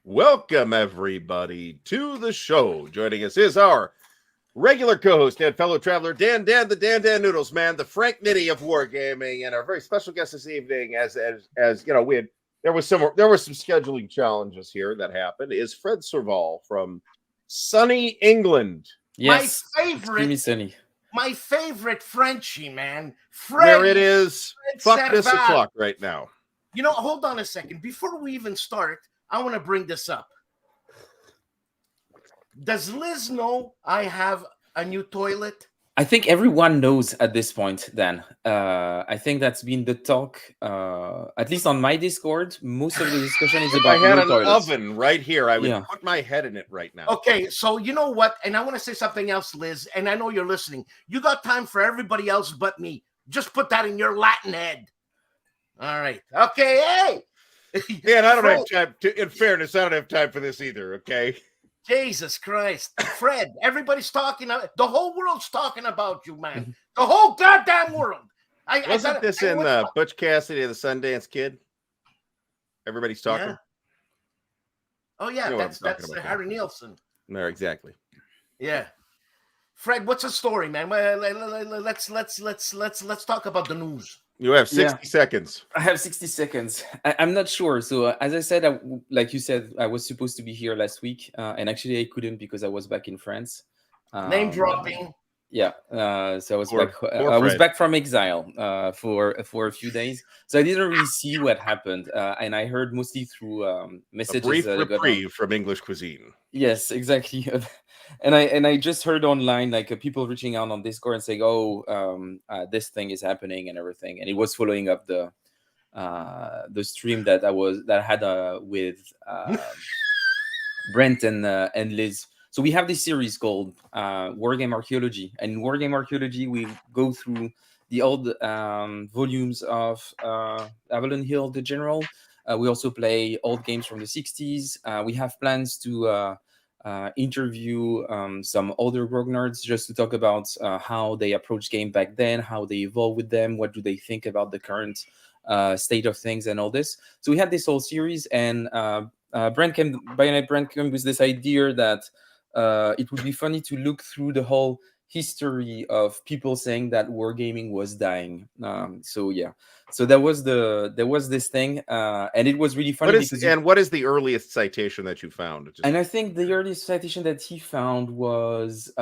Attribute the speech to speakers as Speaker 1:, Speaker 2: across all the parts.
Speaker 1: Welcome, everybody, to the show. Joining us is our regular co-host and fellow traveler, Dan the Dan Noodles Man, the Frank Nitty of Wargaming, and our very special guest this evening, as you know, there were some scheduling challenges here that happened, is Fred Serval from sunny England.
Speaker 2: Yes,
Speaker 3: my favorite Frenchie, man.
Speaker 1: Where it is, fuck this o'clock right now.
Speaker 3: You know, hold on a second. Before we even start, I want to bring this up. Does Liz know I have a new toilet?
Speaker 2: I think everyone knows at this point, Dan. I think that's been the talk, at least on my Discord. Most of the discussion is about
Speaker 1: I had an
Speaker 2: toilets.
Speaker 1: oven right here. I would put my head in it right now.
Speaker 3: Okay, so you know what? And I want to say something else, Liz, and I know you're listening. You got time for everybody else but me. Just put that in your Latin head. All right. Okay, hey!
Speaker 1: Man, I don't have time in fairness, I don't have time for this either, okay?
Speaker 3: Jesus Christ. Fred, everybody's talking. The whole world's talking about you, man. The whole goddamn world.
Speaker 1: Wasn't this in Butch Cassidy and the Sundance Kid? Everybody's talking.
Speaker 3: Yeah. Oh, yeah, you know that's Harry Nielsen.
Speaker 1: No, exactly.
Speaker 3: Yeah. Fred, what's the story, man? Let's talk about the news.
Speaker 1: You have 60 seconds.
Speaker 2: I have 60 seconds. I'm not sure. So as I said, like you said, I was supposed to be here last week, and actually I couldn't because I was back in France.
Speaker 3: Name dropping.
Speaker 2: Yeah. So I was back from exile for a few days. So I didn't really see what happened, and I heard mostly through messages.
Speaker 1: A brief reprieve from English cuisine.
Speaker 2: Yes, exactly. And I just heard online like people reaching out on Discord and saying, "Oh, this thing is happening and everything," and it was following up the stream that I had with Brent and Liz. So we have this series called Wargame Archaeology, and in Wargame Archaeology we go through the old volumes of Avalon Hill, the General. We also play old games from the 60s. We have plans to interview some other rogue nerds just to talk about how they approach game back then, how they evolve with them, what do they think about the current state of things and all this. So we had this whole series, and Brent came with this idea that it would be funny to look through the whole history of people saying that wargaming was dying. So there was this thing, and it was really funny.
Speaker 1: What is the earliest citation that you found?
Speaker 2: And I think the earliest citation that he found was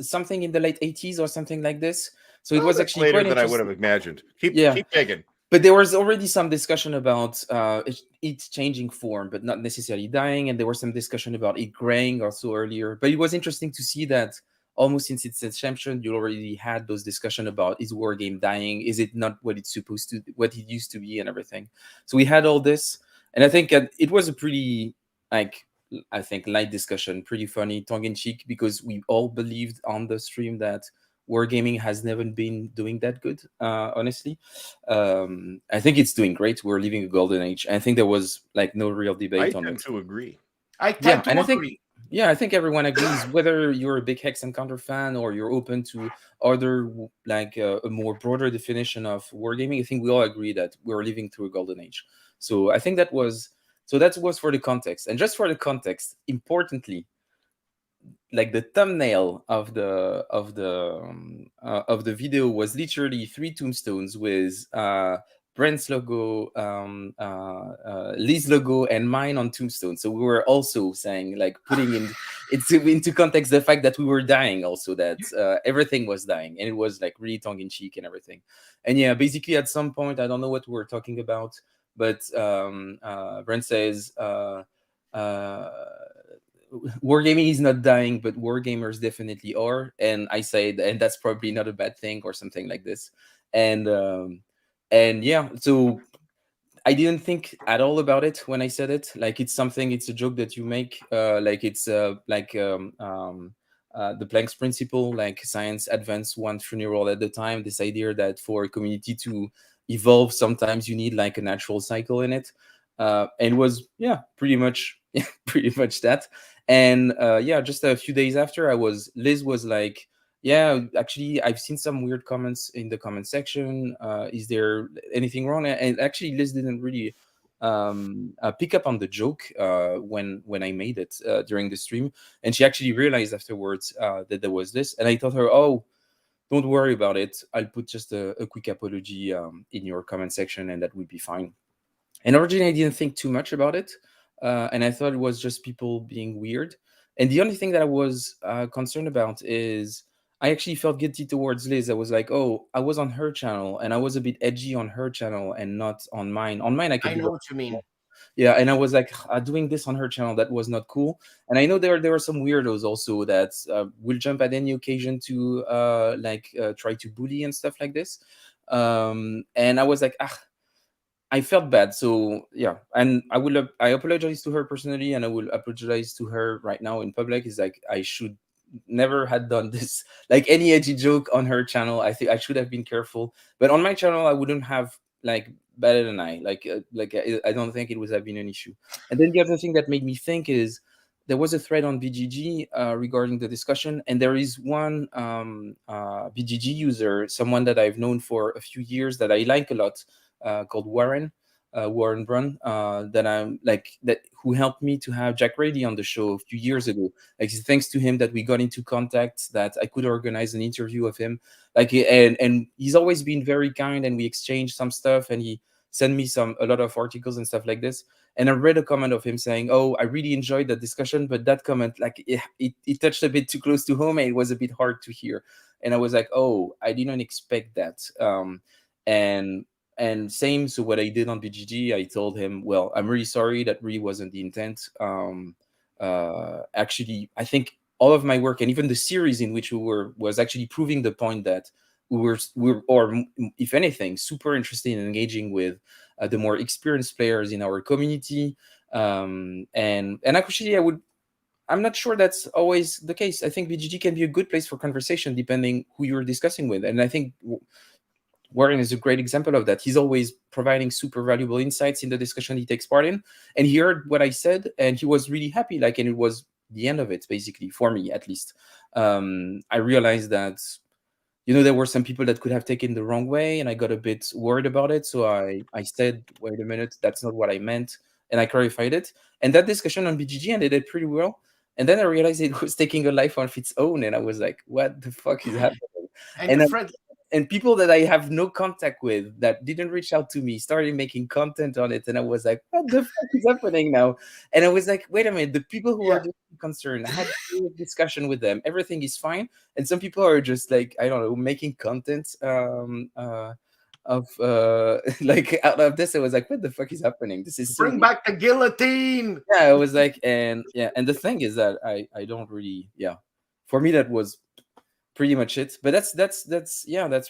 Speaker 2: something in the late 80s or something like this. So it was actually
Speaker 1: later than I would have imagined. Keep digging.
Speaker 2: But there was already some discussion about it changing form, but not necessarily dying. And there was some discussion about it graying also earlier. But it was interesting to see that almost since its inception, you already had those discussions about, is Wargame dying? Is it not what it's supposed to, what it used to be and everything? So we had all this. And I think it was a pretty, light discussion, pretty funny, tongue-in-cheek, because we all believed on the stream that Wargaming has never been doing that good, honestly. I think it's doing great. We're living a golden age. I think there was no real debate on it.
Speaker 1: I tend to agree.
Speaker 3: I
Speaker 2: think everyone agrees, whether you're a big Hex Encounter fan or you're open to other, a more broader definition of Wargaming. I think we all agree that we're living through a golden age. So I think that was for the context. And just for the context, importantly, the thumbnail of the video was literally 3 tombstones with Brent's logo, Lee's logo, and mine on tombstone. So we were also saying, putting into context the fact that we were dying, also that everything was dying, and it was really tongue in cheek and everything. And yeah, basically at some point, I don't know what we were talking about, but Brent says, Wargaming is not dying, but wargamers definitely are. And I say, and that's probably not a bad thing or something like this. And yeah, so I didn't think at all about it when I said it. It's a joke that you make. The Planck's principle, science advance one funeral at a time. This idea that for a community to evolve, sometimes you need a natural cycle in it. And it was pretty much that. And just a few days after, Liz was like, yeah, actually, I've seen some weird comments in the comment section. Is there anything wrong? And actually, Liz didn't really pick up on the joke when I made it during the stream, and she actually realized afterwards that there was this, and I told her, "Oh, don't worry about it. I'll put just a quick apology in your comment section, and that would be fine." And originally, I didn't think too much about it, and I thought it was just people being weird. And the only thing that I was concerned about is I actually felt guilty towards Liz. I was like, "Oh, I was on her channel, and I was a bit edgy on her channel, and not on mine. On mine, I could
Speaker 3: I
Speaker 2: be
Speaker 3: know what you mean.
Speaker 2: yeah." And I was like, doing this on her channel, that was not cool. And I know there are some weirdos also that will jump at any occasion to try to bully and stuff like this. And I was like, I felt bad. So yeah, and I apologize to her personally, and I will apologize to her right now in public. Is like, I should never had done this, like any edgy joke on her channel. I think I should have been careful, but on my channel I wouldn't have like better than I don't think it would have been an issue. And then the other thing that made me think is there was a thread on BGG regarding the discussion, and there is one BGG user, someone that I've known for a few years that I like a lot, called Warren Brun, that I'm like, that who helped me to have Jack Rady on the show a few years ago. Like, it's thanks to him that we got into contact, that I could organize an interview of him. Like, and he's always been very kind, and we exchanged some stuff, and he sent me a lot of articles and stuff like this. And I read a comment of him saying, "Oh, I really enjoyed that discussion, but that comment, like, it touched a bit too close to home, and it was a bit hard to hear." And I was like, "Oh, I didn't expect that." And same, so what I did on BGG, I told him, "Well, I'm really sorry, that really wasn't the intent." Actually, I think all of my work, and even the series in which we were, was actually proving the point that we were, or if anything, super interested in engaging with the more experienced players in our community. And actually, I'm not sure that's always the case. I think BGG can be a good place for conversation, depending who you're discussing with. And I think Warren is a great example of that. He's always providing super valuable insights in the discussion he takes part in. And he heard what I said, and he was really happy. Like, and it was the end of it, basically, for me, at least. I realized that, there were some people that could have taken the wrong way, and I got a bit worried about it. So I said, "Wait a minute, that's not what I meant." And I clarified it. And that discussion on BGG ended pretty well. And then I realized it was taking a life of its own. And I was like, what the fuck is happening? And people that I have no contact with, that didn't reach out to me, started making content on it. And I was like, what the fuck is happening now? And I was like, wait a minute, the people who are concerned, I had a discussion with them. Everything is fine. And some people are just like, I don't know, making content like out of this. I was like, what the fuck is happening? This is
Speaker 3: bring back the guillotine.
Speaker 2: Yeah, I was like, and the thing is that I don't really, for me that was pretty much it. But that's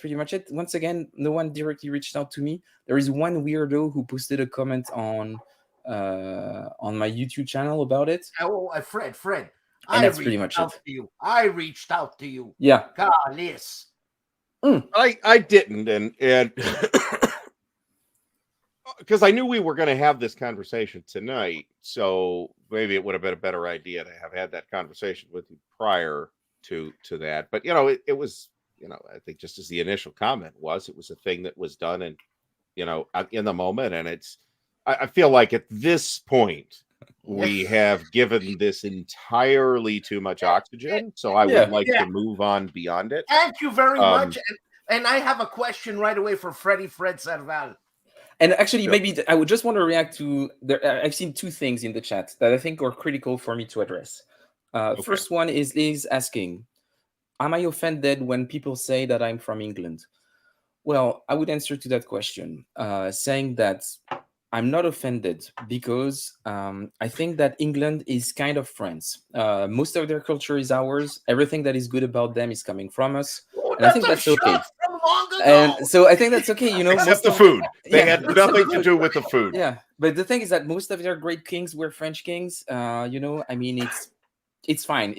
Speaker 2: pretty much it. Once again, no one directly reached out to me. There is one weirdo who posted a comment on my YouTube channel about it.
Speaker 3: Oh, Fred.
Speaker 2: And that's pretty much it.
Speaker 3: I reached out to you.
Speaker 2: Yeah.
Speaker 3: God, yes.
Speaker 1: I didn't, and because I knew we were going to have this conversation tonight, so maybe it would have been a better idea to have had that conversation with you prior to that. But it was, I think, just as the initial comment was, it was a thing that was done, and in the moment, and I feel like at this point we have given this entirely too much oxygen, so I would like to move on beyond it.
Speaker 3: Thank you very much. And I have a question right away for Fred Serval.
Speaker 2: And actually, maybe I would just want to react to I've seen two things in the chat that I think are critical for me to address. First one is Liz asking, am I offended when people say that I'm from England? Well, I would answer to that question saying that I'm not offended, because I think that England is kind of France. Most of their culture is ours. Everything that is good about them is coming from us. And I think that's okay. And so I think that's okay,
Speaker 1: Except the food. They had nothing to do with the food.
Speaker 2: Yeah, but the thing is that most of their great kings were French kings. I mean, it's fine.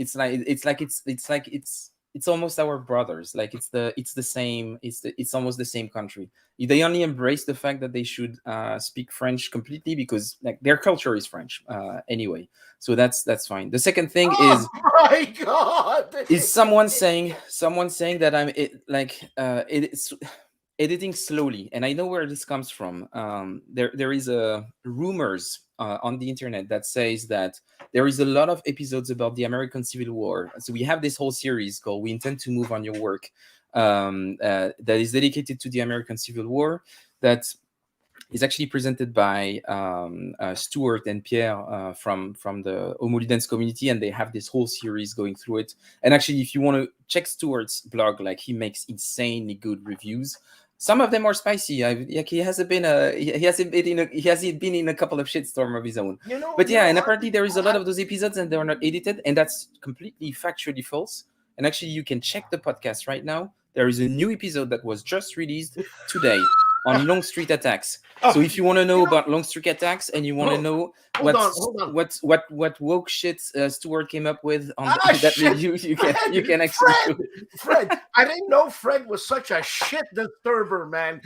Speaker 2: It's almost our brothers. Like it's the same. It's almost the same country. They only embrace the fact that they should speak French completely because like their culture is French anyway. So that's fine. The second thing is,
Speaker 3: my God,
Speaker 2: is someone saying that I'm it. Like it's editing slowly, and I know where this comes from. There is a rumors on the internet that says that there is a lot of episodes about the American Civil War. So we have this whole series called "We Intend to Move on Your Work," that is dedicated to the American Civil War. That is actually presented by Stuart and Pierre from the Homo Ludens community, and they have this whole series going through it. And actually, if you want to check Stuart's blog, like he makes insanely good reviews. Some of them are spicy. He hasn't been in a couple of shitstorm of his own. But yeah, and apparently there is a lot of those episodes and they are not edited, and that's completely factually false. And actually, you can check the podcast right now. There is a new episode that was just released today on Longstreet attacks. So if you want to know about Longstreet attacks and you want to know what woke shit Stuart came up with on that review, you can actually
Speaker 3: Fred, I didn't know Fred was such a shit disturber, man.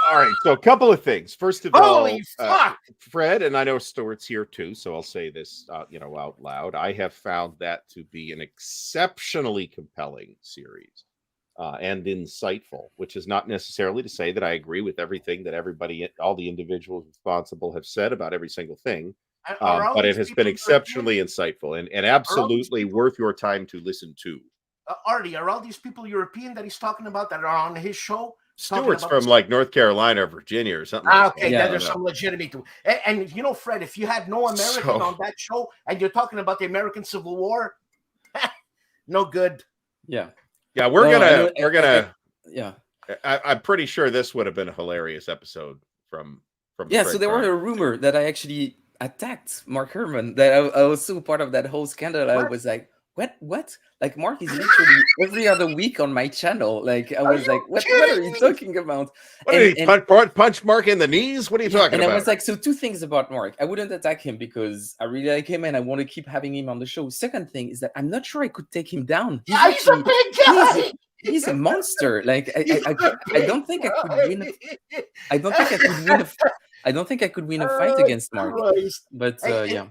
Speaker 1: All right, so a couple of things. First of all,
Speaker 3: Holy fuck!
Speaker 1: Fred, and I know Stuart's here too, so I'll say this, out loud. I have found that to be an exceptionally compelling series. And insightful, which is not necessarily to say that I agree with everything that all the individuals responsible have said about every single thing, but it has been exceptionally insightful and absolutely worth your time to listen to.
Speaker 3: Artie, are all these people European that he's talking about that are on his show?
Speaker 1: Stuart's from like North Carolina or Virginia or something.
Speaker 3: Okay, then there's some legitimate. And Fred, if you had no American on that show and you're talking about the American Civil War, no good.
Speaker 2: Yeah.
Speaker 1: Yeah, we're gonna. I'm pretty sure this would have been a hilarious episode from.
Speaker 2: Yeah, so there was a rumor that I actually attacked Mark Herman. That I was so part of that whole scandal. I was like, what? Like Mark is literally every other week on my channel. Like I was like, what are you talking about?
Speaker 1: What did he punch Mark in the knees? What are you talking about?
Speaker 2: And I was like, so two things about Mark. I wouldn't attack him because I really like him and I want to keep having him on the show. Second thing is that I'm not sure I could take him down.
Speaker 3: He's a big guy.
Speaker 2: He's a monster. Like I don't think I could win. I don't think I could win a fight against Mark. But yeah.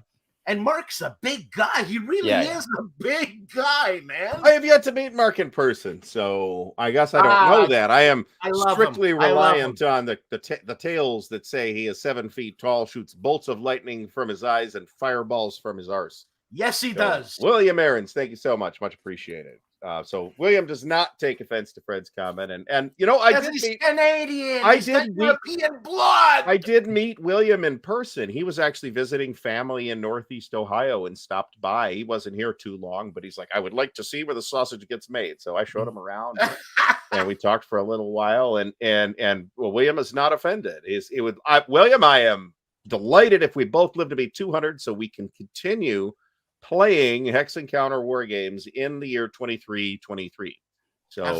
Speaker 3: And Mark's a big guy. He really is a big guy, man.
Speaker 1: I have yet to meet Mark in person, so I guess I don't know that. I am strictly reliant on the tales that say he is 7 feet tall, shoots bolts of lightning from his eyes and fireballs from his arse.
Speaker 3: Yes, he does.
Speaker 1: William Aarons, thank you so much. Much appreciated. So William does not take offense to Fred's comment, and I did meet
Speaker 3: Canadian. European blood.
Speaker 1: I did meet William in person. He was actually visiting family in Northeast Ohio and stopped by. He wasn't here too long, but he's like, I would like to see where the sausage gets made. So I showed him around, and we talked for a little while. And William is not offended. William, I am delighted if we both live to be 200, so we can continue playing Hex Encounter war games in the year 2323. So
Speaker 3: as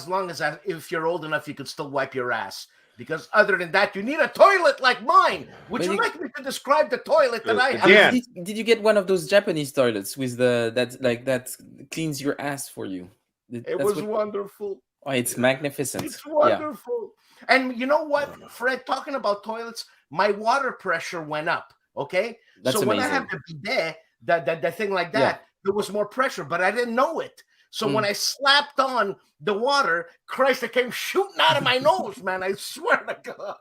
Speaker 3: long as if you're old enough, you could still wipe your ass. Because other than that, you need a toilet like mine. Would you like me to describe the toilet that I have?
Speaker 1: Yeah.
Speaker 2: Did you get one of those Japanese toilets with that cleans your ass for you?
Speaker 3: It was wonderful.
Speaker 2: Oh, it's magnificent.
Speaker 3: It's wonderful. Yeah. And you know what, Fred? Talking about toilets, my water pressure went up. Okay,
Speaker 2: that's
Speaker 3: so
Speaker 2: amazing.
Speaker 3: when I had the bidet, that thing like that, there was more pressure, but I didn't know it. So when I slapped on the water, Christ, it came shooting out of my nose, man. I swear to God.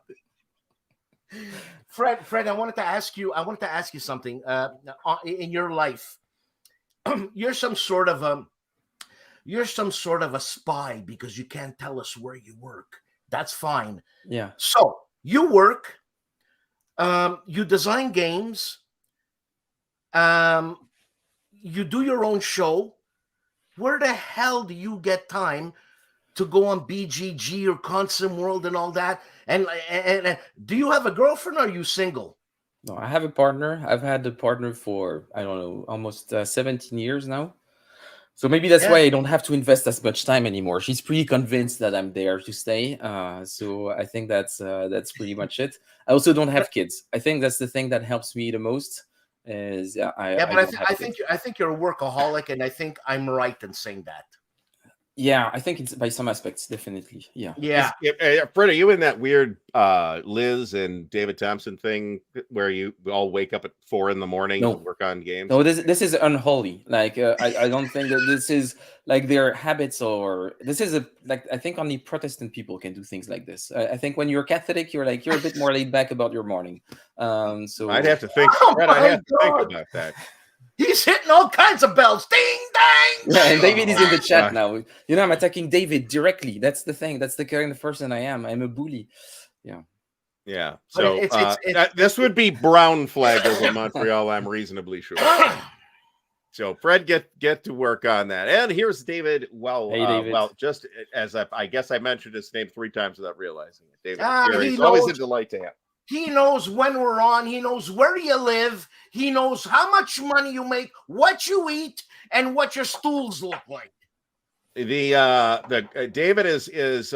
Speaker 3: Fred, I wanted to ask you something. In your life, you're some sort of a spy because you can't tell us where you work. That's fine.
Speaker 2: Yeah.
Speaker 3: So you work. You design games. You do your own show. Where the hell do you get time to go on BGG or Consum World and all that? And do you have a girlfriend or are you single?
Speaker 2: No, I have a partner. I've had a partner for, I don't know, almost 17 years now. So maybe that's why I don't have to invest as much time anymore. She's pretty convinced that I'm there to stay. So I think that's pretty much it. I also don't have kids. I think that's the thing that helps me the most. I think you're a workaholic, and I think I'm right in saying that. Yeah, I think it's by some aspects, definitely. Yeah.
Speaker 3: Yeah.
Speaker 1: Fred, are you in that weird Liz and David Thompson thing where you all wake up at 4 a.m. to
Speaker 2: No.
Speaker 1: work on games?
Speaker 2: No, this is unholy. Like I don't think that this is like their habits, or this is I think only Protestant people can do things like this. I think when you're Catholic, you're a bit more laid back about your morning. So
Speaker 1: I'd have to think.
Speaker 3: Oh
Speaker 1: Fred,
Speaker 3: my
Speaker 1: I have to think
Speaker 3: God.
Speaker 1: about that.
Speaker 3: He's hitting all kinds of bells. Ding, dang.
Speaker 2: Yeah, and David is in the
Speaker 1: God.
Speaker 2: chat now. You know, I'm attacking David directly. That's the thing. That's the kind of person I am. I'm a bully. Yeah.
Speaker 1: Yeah.
Speaker 3: But
Speaker 1: So this would be brown flag over Montreal. I'm reasonably sure. So Fred, get to work on that. And here's David. Well,
Speaker 2: Hey, David.
Speaker 1: well, just as I guess I mentioned his name 3 times without realizing it. David,
Speaker 3: he
Speaker 1: it's always a
Speaker 3: knows.
Speaker 1: delight to have.
Speaker 3: He knows when we're on. He knows where you live. He knows how much money you make, what you eat, and what your stools look like.
Speaker 1: The David is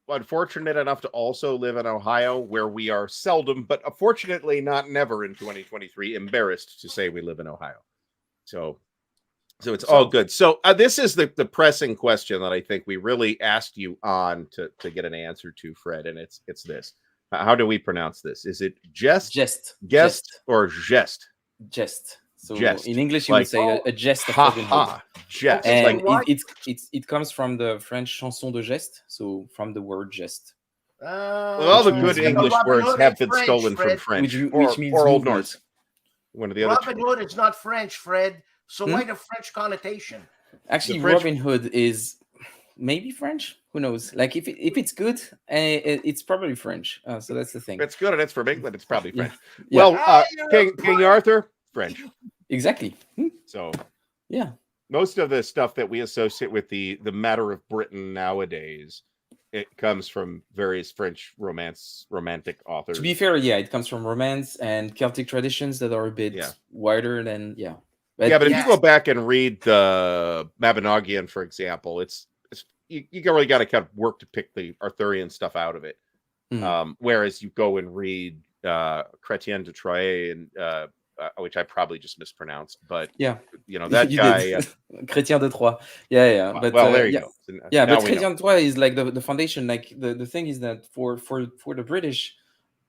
Speaker 1: unfortunate enough to also live in Ohio, where we are seldom, but fortunately not never in 2023, embarrassed to say we live in Ohio. So it's all good. So this is the pressing question that I think we really asked you on to get an answer to, Fred, and it's this. How do we pronounce this? Is it Gest, or Gest?
Speaker 2: Gest. So
Speaker 1: Gest.
Speaker 2: in English, you would say a jest of Robin Hood.
Speaker 1: Gest.
Speaker 2: And it comes from the French chanson de geste, so from the word geste.
Speaker 1: Well, all the good English words have been stolen from French,
Speaker 2: which means
Speaker 1: or Old
Speaker 2: movement.
Speaker 1: Norse. One of the other.
Speaker 3: Robin Hood is not French, Fred. So why the French connotation?
Speaker 2: Actually,
Speaker 1: French...
Speaker 2: Robin Hood is maybe French. Who knows? Like if it's good, it's probably French. So that's the thing.
Speaker 1: If it's good and it's from England, it's probably French.
Speaker 2: Yeah.
Speaker 1: Well, King Arthur, French.
Speaker 2: Exactly.
Speaker 1: So
Speaker 2: yeah,
Speaker 1: most of the stuff that we associate with the matter of Britain nowadays, it comes from various French romantic authors.
Speaker 2: To be fair, yeah, it comes from Romance and Celtic traditions that are a bit wider than
Speaker 1: But if you go back and read the Mabinogion, for example, you really got to kind of work to pick the Arthurian stuff out of it. Whereas you go and read Chrétien de Troyes, and which I probably just mispronounced, but that guy,
Speaker 2: Chrétien de Troyes. Yeah. But
Speaker 1: there you go.
Speaker 2: Yeah, but Chrétien de Troyes is like the foundation. Like the thing is that for the British,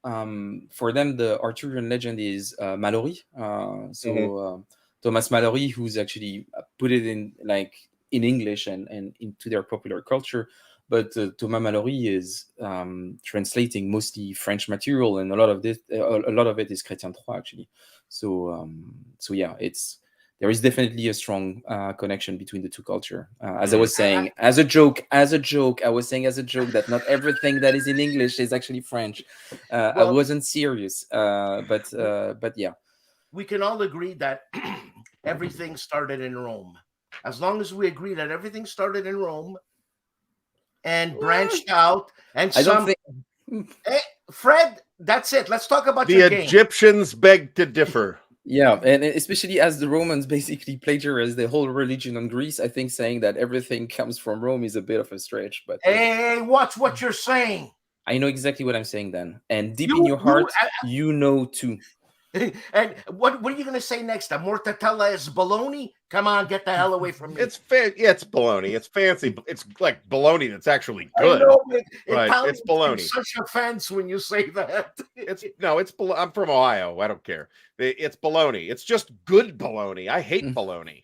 Speaker 2: for them the Arthurian legend is Mallory. Thomas Mallory, who's actually put it in English and into their popular culture. But Thomas Mallory is translating mostly French material, and a lot of it is Chrétien de Troyes actually. So yeah, there is definitely a strong connection between the two cultures. As I was saying, as a joke, I was saying as a joke that not everything that is in English is actually French. I wasn't serious, but yeah.
Speaker 3: We can all agree that everything started in Rome. As long as we agree that everything started in Rome and branched out, and Hey, Fred, that's it. Let's talk about
Speaker 1: the
Speaker 3: your game.
Speaker 1: Egyptians beg to differ.
Speaker 2: Yeah, and especially as the Romans basically plagiarized the whole religion on Greece, I think saying that everything comes from Rome is a bit of a stretch. But
Speaker 3: hey, watch what you're saying.
Speaker 2: I know exactly what I'm saying then, and deep in your heart, you know too.
Speaker 3: And what are you going to say next? Mortadella is baloney? Come on, get the hell away from me.
Speaker 1: It's baloney. It's fancy. It's like baloney that's actually good.
Speaker 3: I know,
Speaker 1: it's baloney.
Speaker 3: Such offense when you say that.
Speaker 1: I'm from Ohio. I don't care. It's baloney. It's just good baloney. I hate baloney.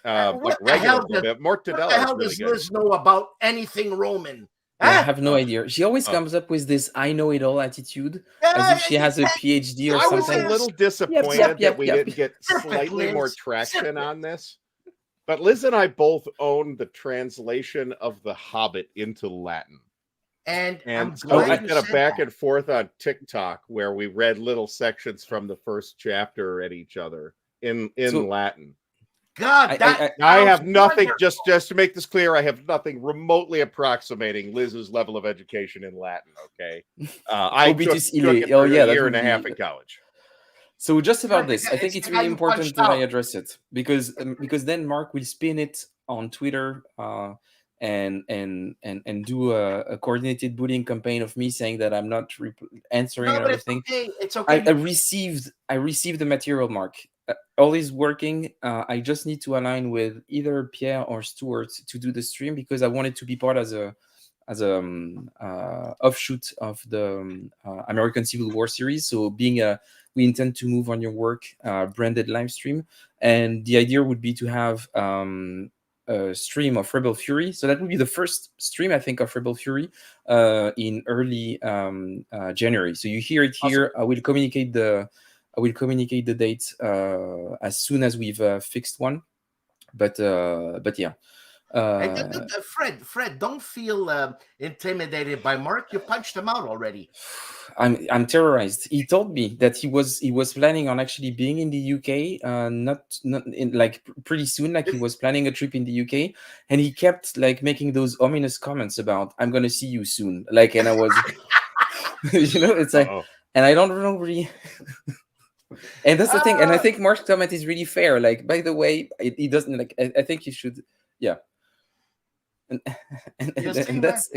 Speaker 1: Like regular mortadella.
Speaker 3: What the hell does Liz know about anything Roman?
Speaker 2: I have no idea. She always comes up with this "I know it all" attitude, as if she has a PhD or something.
Speaker 1: I was a little disappointed that we didn't get slightly more traction on this. But Liz and I both own the translation of The Hobbit into Latin.
Speaker 3: And
Speaker 1: so we did a back and forth on TikTok where we read little sections from the first chapter at each other in Latin.
Speaker 3: God,
Speaker 1: I have nothing. Just to make this clear, I have nothing remotely approximating Liz's level of education in Latin. Okay, I took it for a year and a half in college.
Speaker 2: So just about this, I think it's really important that I address it because then Mark will spin it on Twitter and do a coordinated bullying campaign of me saying that I'm not answering and everything.
Speaker 3: It's okay.
Speaker 2: I received the material, Mark. all is working. I just need to align with either Pierre or Stuart to do the stream, because I wanted to be part as a offshoot of the American Civil War series. So we intend to move on your work branded live stream, and the idea would be to have a stream of Rebel Fury. So that would be the first stream, I think, of Rebel Fury in early January. So you hear it here. Awesome. I will communicate the date as soon as we've fixed one. But yeah.
Speaker 3: Fred, don't feel intimidated by Mark. You punched him out already.
Speaker 2: I'm terrorized. He told me that he was planning on actually being in the UK, not in, like, pretty soon. Like, he was planning a trip in the UK, and he kept like making those ominous comments about, "I'm gonna see you soon." Like, and I was, it's like, and I don't know really. And that's the thing. And I think Mark's comment is really fair. Like, by the way, he doesn't like. I think you should, yeah. And that's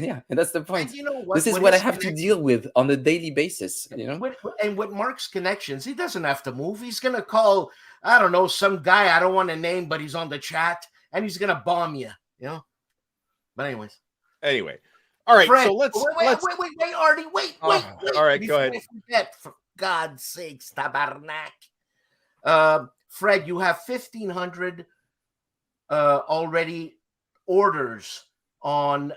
Speaker 2: the point.
Speaker 3: You know what,
Speaker 2: this is what I have to deal with on a daily basis,
Speaker 3: And with Mark's connections, he doesn't have to move. He's gonna call, I don't know, some guy I don't want to name, but he's on the chat, and he's gonna bomb you. But anyway,
Speaker 1: all right.
Speaker 3: Fred,
Speaker 1: so let's
Speaker 3: Artie, wait.
Speaker 1: All right, go ahead.
Speaker 3: For God's sakes, tabarnak. Fred, you have 1,500 already orders on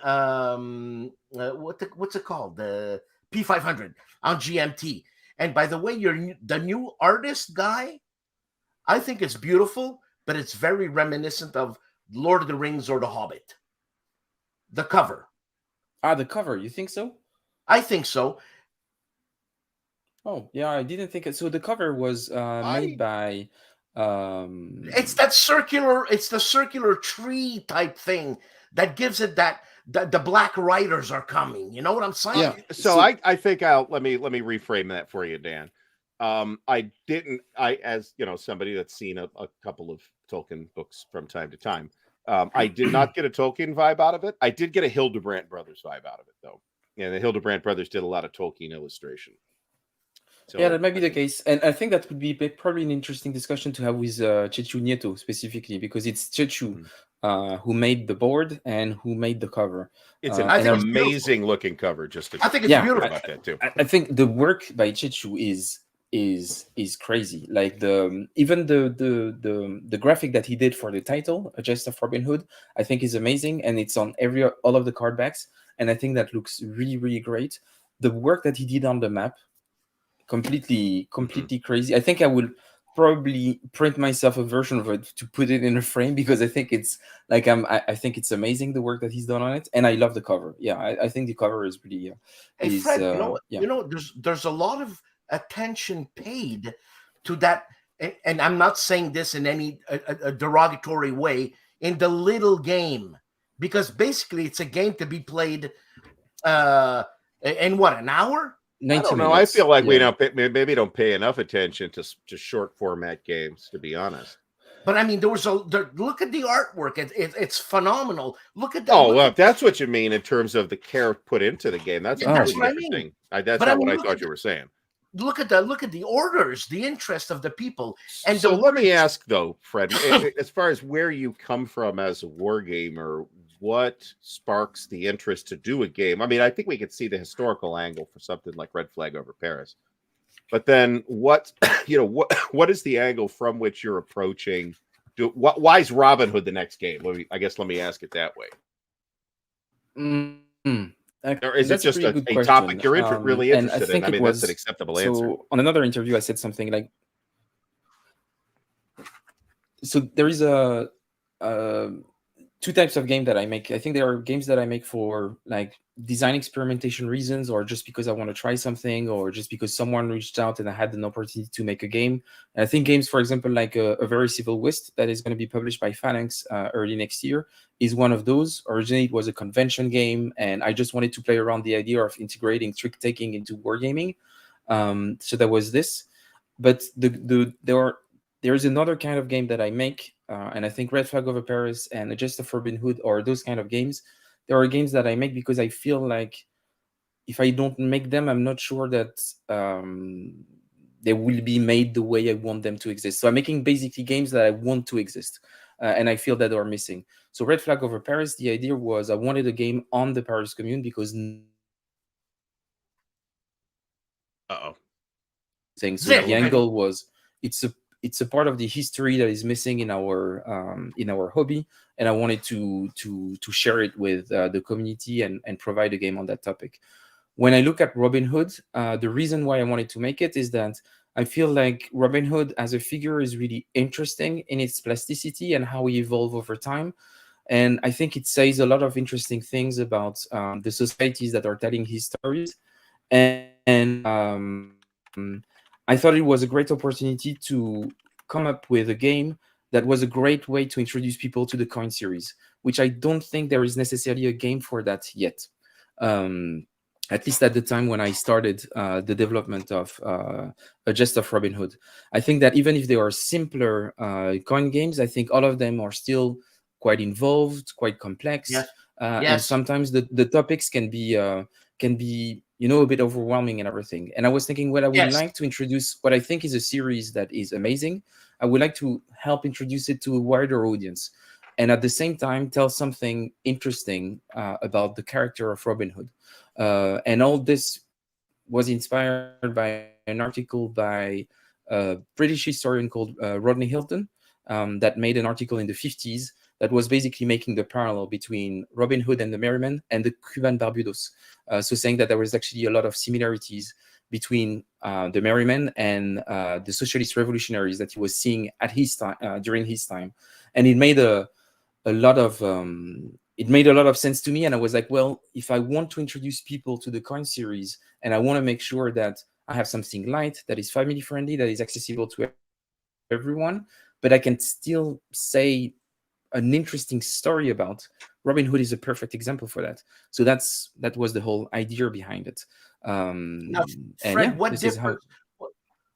Speaker 3: what's it called, the P500 on GMT. And by the way, you're the new artist guy. I think it's beautiful, but it's very reminiscent of Lord of the Rings or The Hobbit. The cover.
Speaker 2: The cover. You think so?
Speaker 3: I think so.
Speaker 2: Oh yeah, I didn't think it. So the cover was made by.
Speaker 3: It's the circular tree type thing that gives it that the Black Riders are coming. You know what I'm saying?
Speaker 1: Yeah. So I think let me reframe that for you, Dan. As somebody that's seen a couple of Tolkien books from time to time, I did not get a Tolkien vibe out of it. I did get a Hildebrandt Brothers vibe out of it, though. Yeah, the Hildebrandt Brothers did a lot of Tolkien illustration. So,
Speaker 2: yeah, that might be the case. And I think that would be probably an interesting discussion to have with Chechu Nieto specifically, because it's Chechu who made the board and who made the cover.
Speaker 1: It's an amazing looking cover.
Speaker 3: I think it's beautiful.
Speaker 1: About that too.
Speaker 2: I think the work by Chechu is crazy. Like even the graphic that he did for the title, A Gest of Robin Hood, I think is amazing, and it's on all of the card backs, and I think that looks really, really great. The work that he did on the map, completely crazy. I think I will probably print myself a version of it to put it in a frame, because I think it's like I think it's amazing, the work that he's done on it, and I love the cover. Yeah, I think the cover is really
Speaker 3: hey, Fred, there's a lot of attention paid to that, and I'm not saying this in any a derogatory way, in the little game, because basically it's a game to be played in what, an hour?
Speaker 1: I don't know. I feel like we don't pay enough attention to short format games, to be honest.
Speaker 3: But I mean, look at the artwork. It's phenomenal. Look at that.
Speaker 1: Oh, well, if that's what you mean in terms of the care put into the game, that's really interesting. That's not what I thought you were saying.
Speaker 3: Look at the orders, the interest of the people. And
Speaker 1: so let me ask though, Fred, as far as where you come from as a wargamer, what sparks the interest to do a game? I mean, I think we could see the historical angle for something like Red Flag Over Paris, but then what is the angle from which you're approaching? Why is Robin Hood the next game? Let me ask it that way. Or is it just a topic you're really interested in? I mean, that's an acceptable answer.
Speaker 2: So on another interview, I said something like, so there is two types of game that I make. I think there are games that I make for like design experimentation reasons, or just because I want to try something, or just because someone reached out and I had an opportunity to make a game. And I think games, for example, like a Very Civil West that is going to be published by Phalanx early next year is one of those. Originally, it was a convention game, and I just wanted to play around the idea of integrating trick taking into wargaming. So there was this, but there is another kind of game that I make, and I think Red Flag Over Paris and A Gest of Robin Hood or those kind of games. There are games that I make because I feel like if I don't make them, I'm not sure that they will be made the way I want them to exist. So I'm making basically games that I want to exist, and I feel that are missing. So Red Flag over Paris, the idea was I wanted a game on the Paris Commune because thing. So the angle was it's a part of the history that is missing in our hobby, and I wanted to share it with the community and provide a game on that topic. When I look at Robin Hood, the reason why I wanted to make it is that I feel like Robin Hood as a figure is really interesting in its plasticity and how he evolved over time. And I think it says a lot of interesting things about the societies that are telling his stories. And I thought it was a great opportunity to come up with a game that was a great way to introduce people to the coin series, which I don't think there is necessarily a game for that yet. At least at the time when I started the development of a Gest of Robin Hood. I think that even if they are simpler coin games, I think all of them are still quite involved, quite complex.
Speaker 3: Yes.
Speaker 2: And sometimes the topics can be a bit overwhelming and everything. And I was thinking, well, I would like to introduce what I think is a series that is amazing. I would like to help introduce it to a wider audience, and at the same time tell something interesting about the character of Robin Hood. And all this was inspired by an article by a British historian called Rodney Hilton that made an article in the 50s that was basically making the parallel between Robin Hood and the Merrymen and the Cuban Barbudos. So saying that there was actually a lot of similarities between the Merrymen and the socialist revolutionaries that he was seeing at his time during his time, and it made a lot of sense to me. And I was like, well, if I want to introduce people to the coin series and I want to make sure that I have something light, that is family friendly, that is accessible to everyone, but I can still say an interesting story about, Robin Hood is a perfect example for that. So that was the whole idea behind it.
Speaker 3: Now, Fred,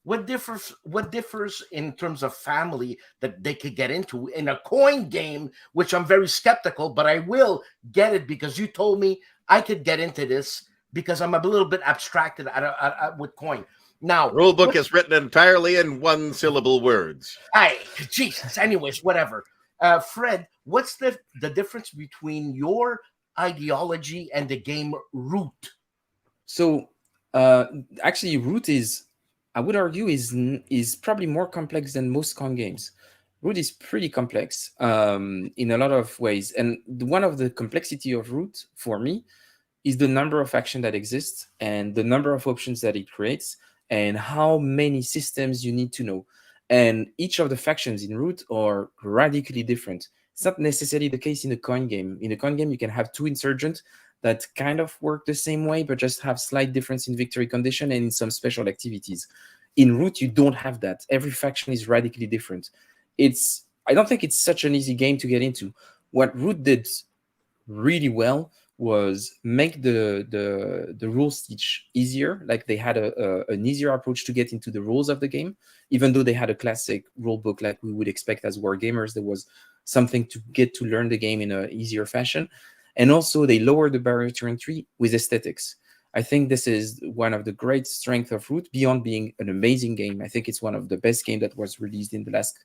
Speaker 3: what differs in terms of family that they could get into in a coin game, which I'm very skeptical, but I will get it because you told me I could get into this because I'm a little bit abstracted with coin. Now,
Speaker 1: rule book is written entirely in one syllable words.
Speaker 3: Jesus. Anyways, whatever. Fred, what's the difference between your ideology and the game Root?
Speaker 2: So actually, Root is, I would argue, is probably more complex than most coin games. Root is pretty complex in a lot of ways, and one of the complexity of Root for me is the number of action that exists and the number of options that it creates and how many systems you need to know. And each of the factions in Root are radically different. It's not necessarily the case in a coin game. In a coin game, you can have two insurgents that kind of work the same way, but just have slight difference in victory condition and in some special activities. In Root, you don't have that. Every faction is radically different. I don't think it's such an easy game to get into. What Root did really well was make the rules teach easier. Like they had an easier approach to get into the rules of the game, even though they had a classic rule book like we would expect as wargamers. There was something to get to learn the game in an easier fashion. And also they lowered the barrier to entry with aesthetics. I think this is one of the great strengths of Root, beyond being an amazing game. I think it's one of the best games that was released in the last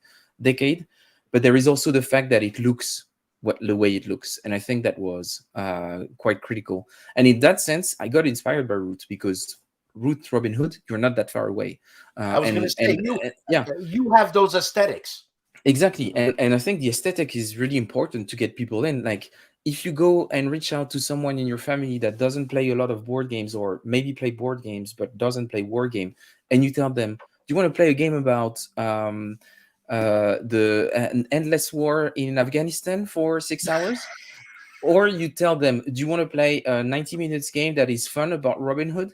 Speaker 2: decade. But there is also the fact that it looks the way it looks. And I think that was quite critical. And in that sense, I got inspired by Root because Root, Robin Hood, you're not that far away.
Speaker 3: I was going to say, you have those aesthetics.
Speaker 2: Exactly. And I think the aesthetic is really important to get people in. Like, if you go and reach out to someone in your family that doesn't play a lot of board games, or maybe play board games but doesn't play Wargame, and you tell them, do you want to play a game about an endless war in Afghanistan for 6 hours? Or you tell them, do you want to play a 90 minutes game that is fun about Robin Hood?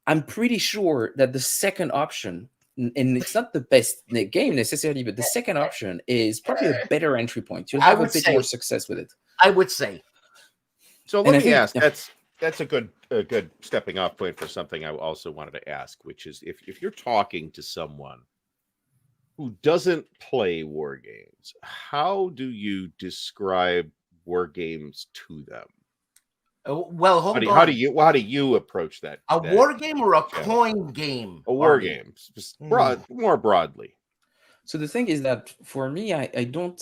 Speaker 2: I'm pretty sure that the second option, and it's not the best game necessarily, but the second option is probably a better entry point. You'll have a bit more success with it,
Speaker 3: I would say.
Speaker 1: So let me ask, that's a good stepping off point for something I also wanted to ask, which is if you're talking to someone who doesn't play war games, how do you describe war games to them?
Speaker 3: Well, hold on.
Speaker 1: How do you approach that?
Speaker 3: A
Speaker 1: that
Speaker 3: war game or a
Speaker 1: challenge?
Speaker 3: coin game?
Speaker 1: A war
Speaker 3: Artie?
Speaker 1: game, just more broadly.
Speaker 2: So the thing is that for me, I don't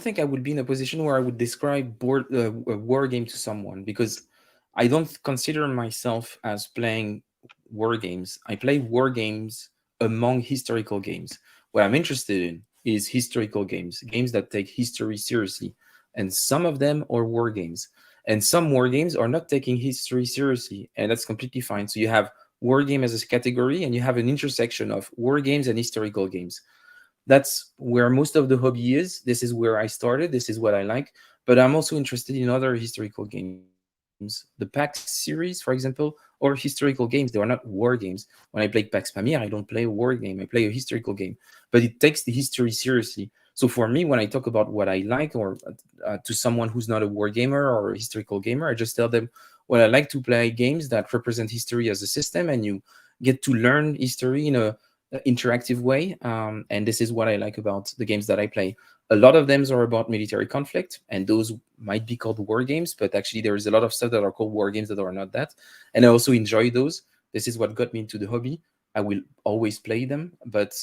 Speaker 2: think I would be in a position where I would describe a war game to someone, because I don't consider myself as playing war games. I play war games among historical games. What I'm interested in is historical games that take history seriously, and some of them are war games, and some war games are not taking history seriously, and that's completely fine. So you have war game as a category, and you have an intersection of war games and historical games. That's where most of the hobby is. This is where I started. This is what I like. But I'm also interested in other historical games. The PAX series, for example, or historical games. They are not war games. When I play PAX Pamir, I don't play a war game. I play a historical game. But it takes the history seriously. So for me, when I talk about what I like, or to someone who's not a war gamer or a historical gamer, I just tell them, well, I like to play games that represent history as a system, and you get to learn history in a interactive way. And this is what I like about the games that I play. A lot of them are about military conflict, and those might be called war games, but actually there is a lot of stuff that are called war games that are not that. And I also enjoy those. This is what got me into the hobby. I will always play them, but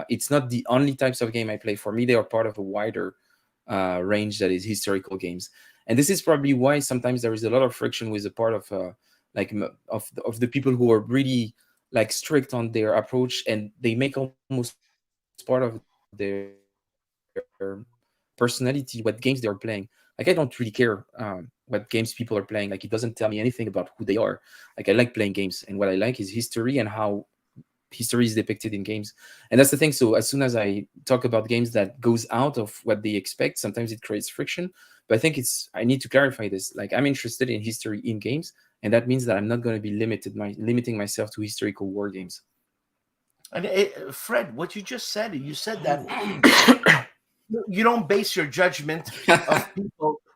Speaker 2: it's not the only types of game I play. For me, they are part of a wider range that is historical games. And this is probably why sometimes there is a lot of friction with a part of of the people who are really like strict on their approach, and they make almost part of their personality what games they are playing. Like, I don't really care what games people are playing. Like, it doesn't tell me anything about who they are. Like, I like playing games, and what I like is history and how history is depicted in games. And that's the thing. So as soon as I talk about games that goes out of what they expect, sometimes it creates friction. But I think I need to clarify this. Like, I'm interested in history in games, and that means that I'm not going to be limiting myself to historical war games.
Speaker 3: And Fred, what you just said, you said that you don't base your judgment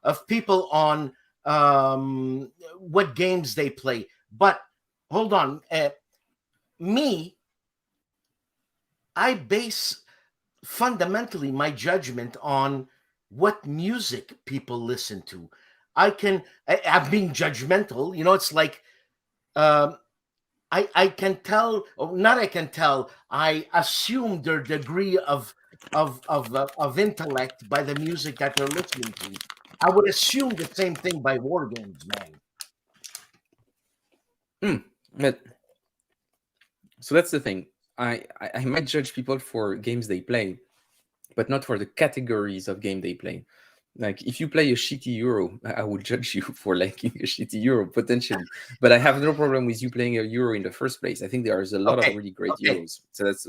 Speaker 3: of people on what games they play. But hold on, I base fundamentally my judgment on what music people listen to. I'm being judgmental. It's like I can tell, or not I can tell, I assume their degree of intellect by the music that they're listening to. I would assume the same thing by war games, man.
Speaker 2: So that's the thing. I might judge people for games they play, but not for the categories of game they play. Like, if you play a shitty Euro, I would judge you for liking a shitty Euro, potentially. But I have no problem with you playing a Euro in the first place. I think there is a lot of really great Euros. So that's...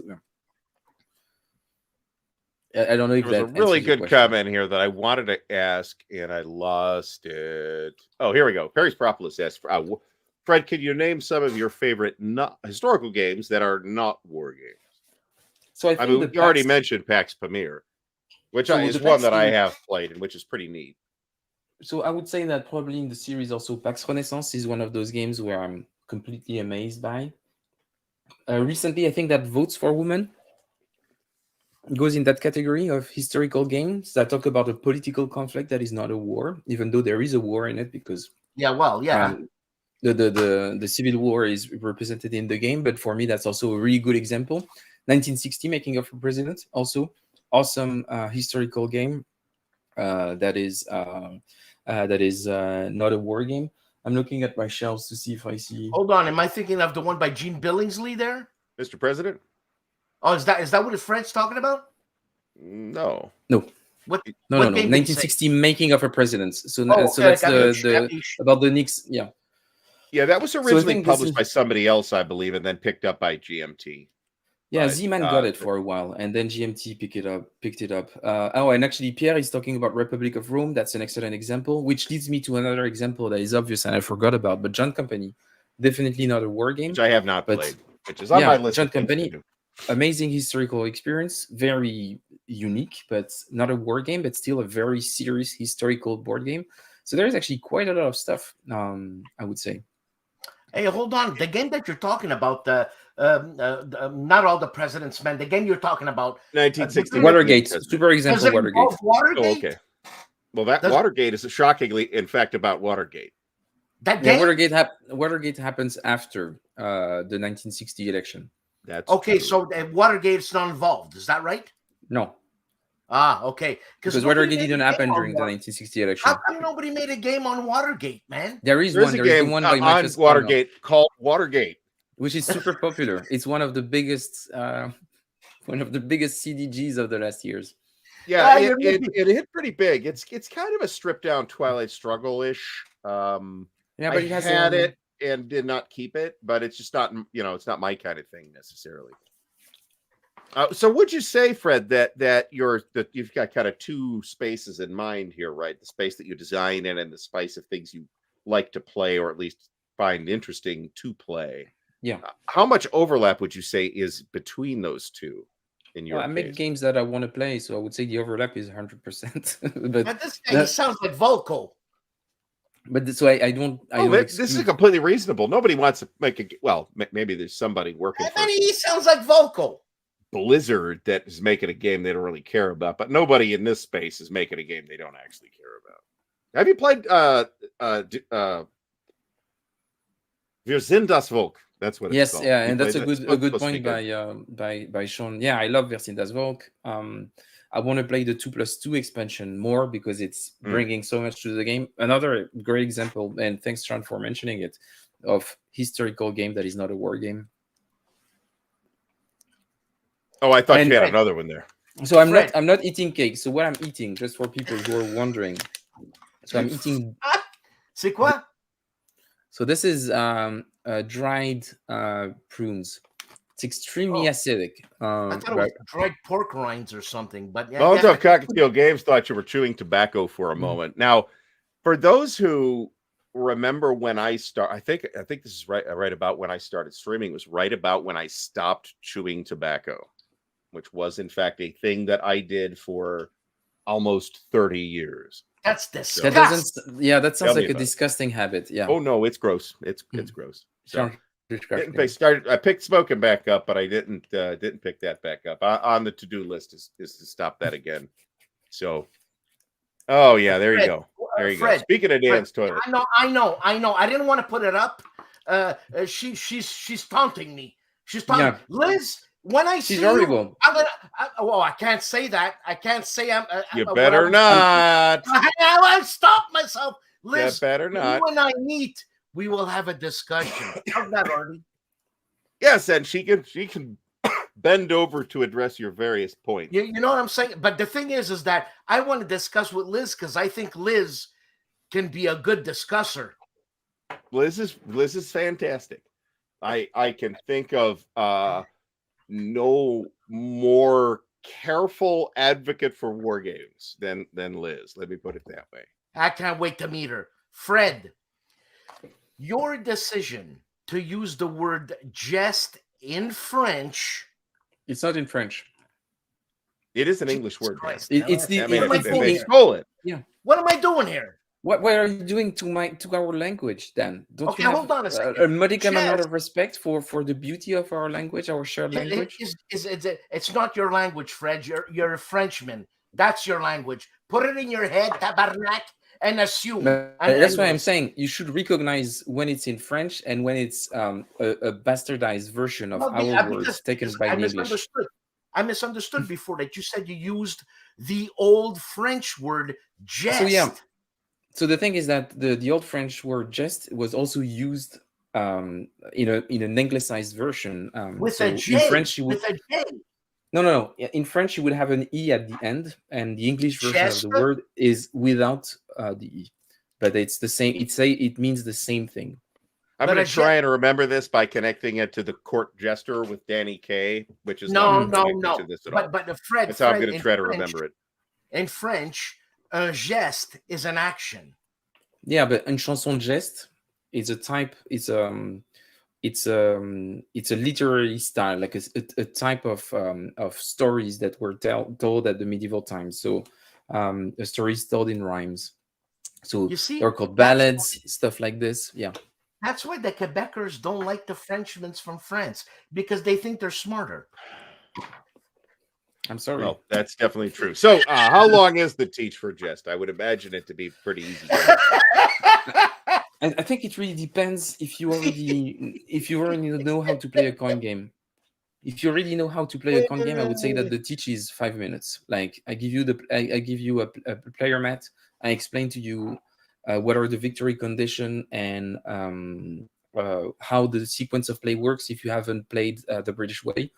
Speaker 2: I don't know if
Speaker 1: there was a really good comment here that I wanted to ask, and I lost it. Oh, here we go. Perry's Propolis asked, Fred, could you name some of your favorite historical games that are not war games?
Speaker 2: So I
Speaker 1: mean, you already mentioned PAX Pamir, which is one that I have played, and which is pretty neat.
Speaker 2: So I would say that probably in the series also PAX Renaissance is one of those games where I'm completely amazed by. Recently, I think that Votes for Women goes in that category of historical games that talk about a political conflict that is not a war, even though there is a war in it, because the civil war is represented in the game. But for me, that's also a really good example. 1960, Making of a President, also awesome historical game that is not a war game. I'm looking at my shelves to see if I see.
Speaker 3: Hold on, am I thinking of the one by Gene Billingsley there,
Speaker 1: Mr. President?
Speaker 3: Oh, is that what Fred's talking about?
Speaker 1: No.
Speaker 3: What
Speaker 2: 1960, Making of a President. So that's about the Knicks.
Speaker 1: Yeah, that was originally published by somebody else, I believe, and then picked up by GMT.
Speaker 2: Yeah, Z-Man got it for a while, and then GMT picked it up. And actually, Pierre is talking about Republic of Rome. That's an excellent example, which leads me to another example that is obvious and I forgot about. But John Company, definitely not a war game.
Speaker 1: Which I have not played, which is on my list.
Speaker 2: John Company, amazing historical experience, very unique, but not a war game, but still a very serious historical board game. So there's actually quite a lot of stuff, I would say.
Speaker 3: Hey, hold on. The game that you're talking about, not All the President's Men, the game you're talking about.
Speaker 1: 1960.
Speaker 2: Watergate. Super example, Watergate.
Speaker 3: Watergate?
Speaker 1: Oh, okay. Well, that
Speaker 3: Does-
Speaker 1: Watergate is shockingly, in fact, about Watergate.
Speaker 3: That
Speaker 2: Yeah,
Speaker 3: game?
Speaker 2: Watergate happens after the 1960 election.
Speaker 1: That's
Speaker 3: Okay,
Speaker 1: true.
Speaker 3: so Watergate's not involved. Is that right?
Speaker 2: No,
Speaker 3: Ah, okay.
Speaker 2: because Watergate didn't happen during the 1960 election.
Speaker 3: How come nobody made a game on Watergate, man?
Speaker 2: There is
Speaker 1: There's
Speaker 2: one.
Speaker 1: a
Speaker 2: There is the
Speaker 1: game
Speaker 2: one by
Speaker 1: on
Speaker 2: Michael Scarlett,
Speaker 1: Watergate called Watergate.
Speaker 2: which is super popular. It's one of the biggest CDGs of the last years.
Speaker 1: Yeah,
Speaker 3: Yeah,
Speaker 1: it hit pretty big. It's kind of a stripped down Twilight Struggle-ish.
Speaker 2: Yeah,
Speaker 1: I
Speaker 2: but it has
Speaker 1: had it and did not keep it, but it's just not, it's not my kind of thing necessarily. So would you say, Fred, that you've got kind of two spaces in mind here, right? The space that you design in and the space of things you like to play or at least find interesting to play.
Speaker 2: Yeah.
Speaker 1: How much overlap would you say is between those two in your
Speaker 2: I make
Speaker 1: case?
Speaker 2: games that I want to play, so I would say the overlap is 100%.
Speaker 3: But this guy, he sounds like Volko.
Speaker 2: But so I don't.
Speaker 1: This is completely reasonable. Nobody wants to make maybe there's somebody working for
Speaker 3: He sounds like Volko.
Speaker 1: Blizzard that is making a game they don't really care about, but nobody in this space is making a game they don't actually care about. Have you played Wir sind das Volk? That's what it's called.
Speaker 2: Yeah, and that's a good point by Sean. Yeah, I love Wir sind das Volk. I want to play the 2+2 expansion more because it's bringing so much to the game. Another great example, and thanks Sean for mentioning it, of historical game that is not a war game.
Speaker 1: Oh, I thought you had another one there.
Speaker 2: So I'm not eating cake. So what I'm eating, just for people who are wondering, so I'm eating.
Speaker 3: C'est quoi?
Speaker 2: So this is dried prunes. It's extremely acidic.
Speaker 3: I thought it was dried pork rinds or something. But yeah,
Speaker 1: Bones of Cockatiel Games thought you were chewing tobacco for a moment. Now, for those who remember when I I think this is right about when I started streaming. It was right about when I stopped chewing tobacco, which was in fact a thing that I did for almost 30 years.
Speaker 3: That's disgusting.
Speaker 2: That sounds like a disgusting habit. Yeah.
Speaker 1: Oh no, it's gross. It's gross. So,
Speaker 2: I
Speaker 1: I picked smoking back up, but I didn't pick that back up. On the to-do list is to stop that again. So, oh yeah, there you go. There you go. Speaking of Dan's toilet,
Speaker 3: I know. I didn't want to put it up. She's taunting me. She's taunting Liz. When I see you, I'm gonna. I can't say that. I can't say I'm.
Speaker 1: You better not.
Speaker 3: I'll stop myself, Liz.
Speaker 1: You better not.
Speaker 3: You and I meet. We will have a discussion. How's that, Artie?
Speaker 1: Yes, and she can bend over to address your various points.
Speaker 3: You know what I'm saying? But the thing is that I want to discuss with Liz because I think Liz can be a good discusser.
Speaker 1: Liz is fantastic. I can think of no more careful advocate for war games than Liz. Let me put it that way.
Speaker 3: I can't wait to meet her. Fred, your decision to use the word Gest in French.
Speaker 2: It's not in French.
Speaker 1: It is an English word.
Speaker 3: They
Speaker 1: stole it.
Speaker 2: Yeah.
Speaker 3: What am I doing here?
Speaker 2: What are you doing to our language then? Don't you have
Speaker 3: hold on a second.
Speaker 2: A modicum amount of respect for the beauty of our language, our shared language?
Speaker 3: It's not your language, Fred. You're a Frenchman. That's your language. Put it in your head, tabarnak, and assume.
Speaker 2: That's why I'm saying you should recognize when it's in French and when it's a bastardized version of our words taken by the English.
Speaker 3: I misunderstood before that you said you used the old French word gest.
Speaker 2: So yeah. So the thing is that the old French word gest was also used in an anglicized version.
Speaker 3: With a J.
Speaker 2: In French,
Speaker 3: with a J.
Speaker 2: No. In French, you would have an E at the end, and the English version of the word is without the E. But it's the same. It means the same thing.
Speaker 1: I'm going to try and remember this by connecting it to the court jester with Danny Kaye, which is
Speaker 3: no.
Speaker 1: To this at all.
Speaker 3: But Fred,
Speaker 1: that's how I'm going to try to remember it.
Speaker 3: In French, un geste is an action.
Speaker 2: Yeah, but une chanson geste is a type. It's a literary style, like a type of stories that were told at the medieval times. So a story is told in rhymes. So they're called ballads, stuff like this. Yeah.
Speaker 3: That's why the Quebecers don't like the Frenchmen from France, because they think they're smarter.
Speaker 2: I'm sorry.
Speaker 1: Well, that's definitely true. So, how long is the teach for Gest? I would imagine it to be pretty easy.
Speaker 2: I think it really depends if you already know how to play a coin game. If you already know how to play a coin game, I would say that the teach is 5 minutes. Like I give you a player mat. I explain to you what are the victory condition and how the sequence of play works if you haven't played the British way.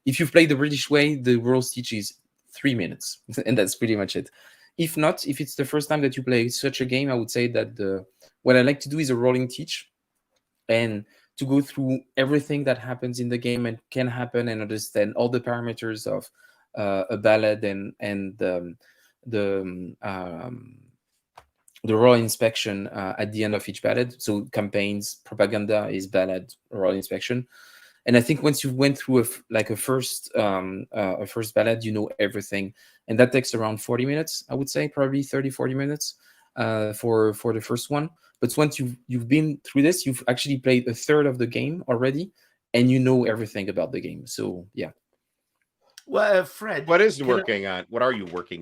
Speaker 2: If you've played the British way, the rules teach is 3 minutes, and that's pretty much it. If not, if it's the first time that you play such a game, I would say that what I like to do is a rolling teach, and to go through everything that happens in the game and can happen and understand all the parameters of a ballad and the royal inspection at the end of each ballad. So campaigns, propaganda is ballad, royal inspection. And I think once you went through a first ballad, you know everything. And that takes around 40 minutes, I would say, probably 30, 40 minutes for the first one. But once you've been through this, you've actually played a third of the game already, and you know everything about the game. So yeah.
Speaker 3: Well, Fred,
Speaker 1: what are you working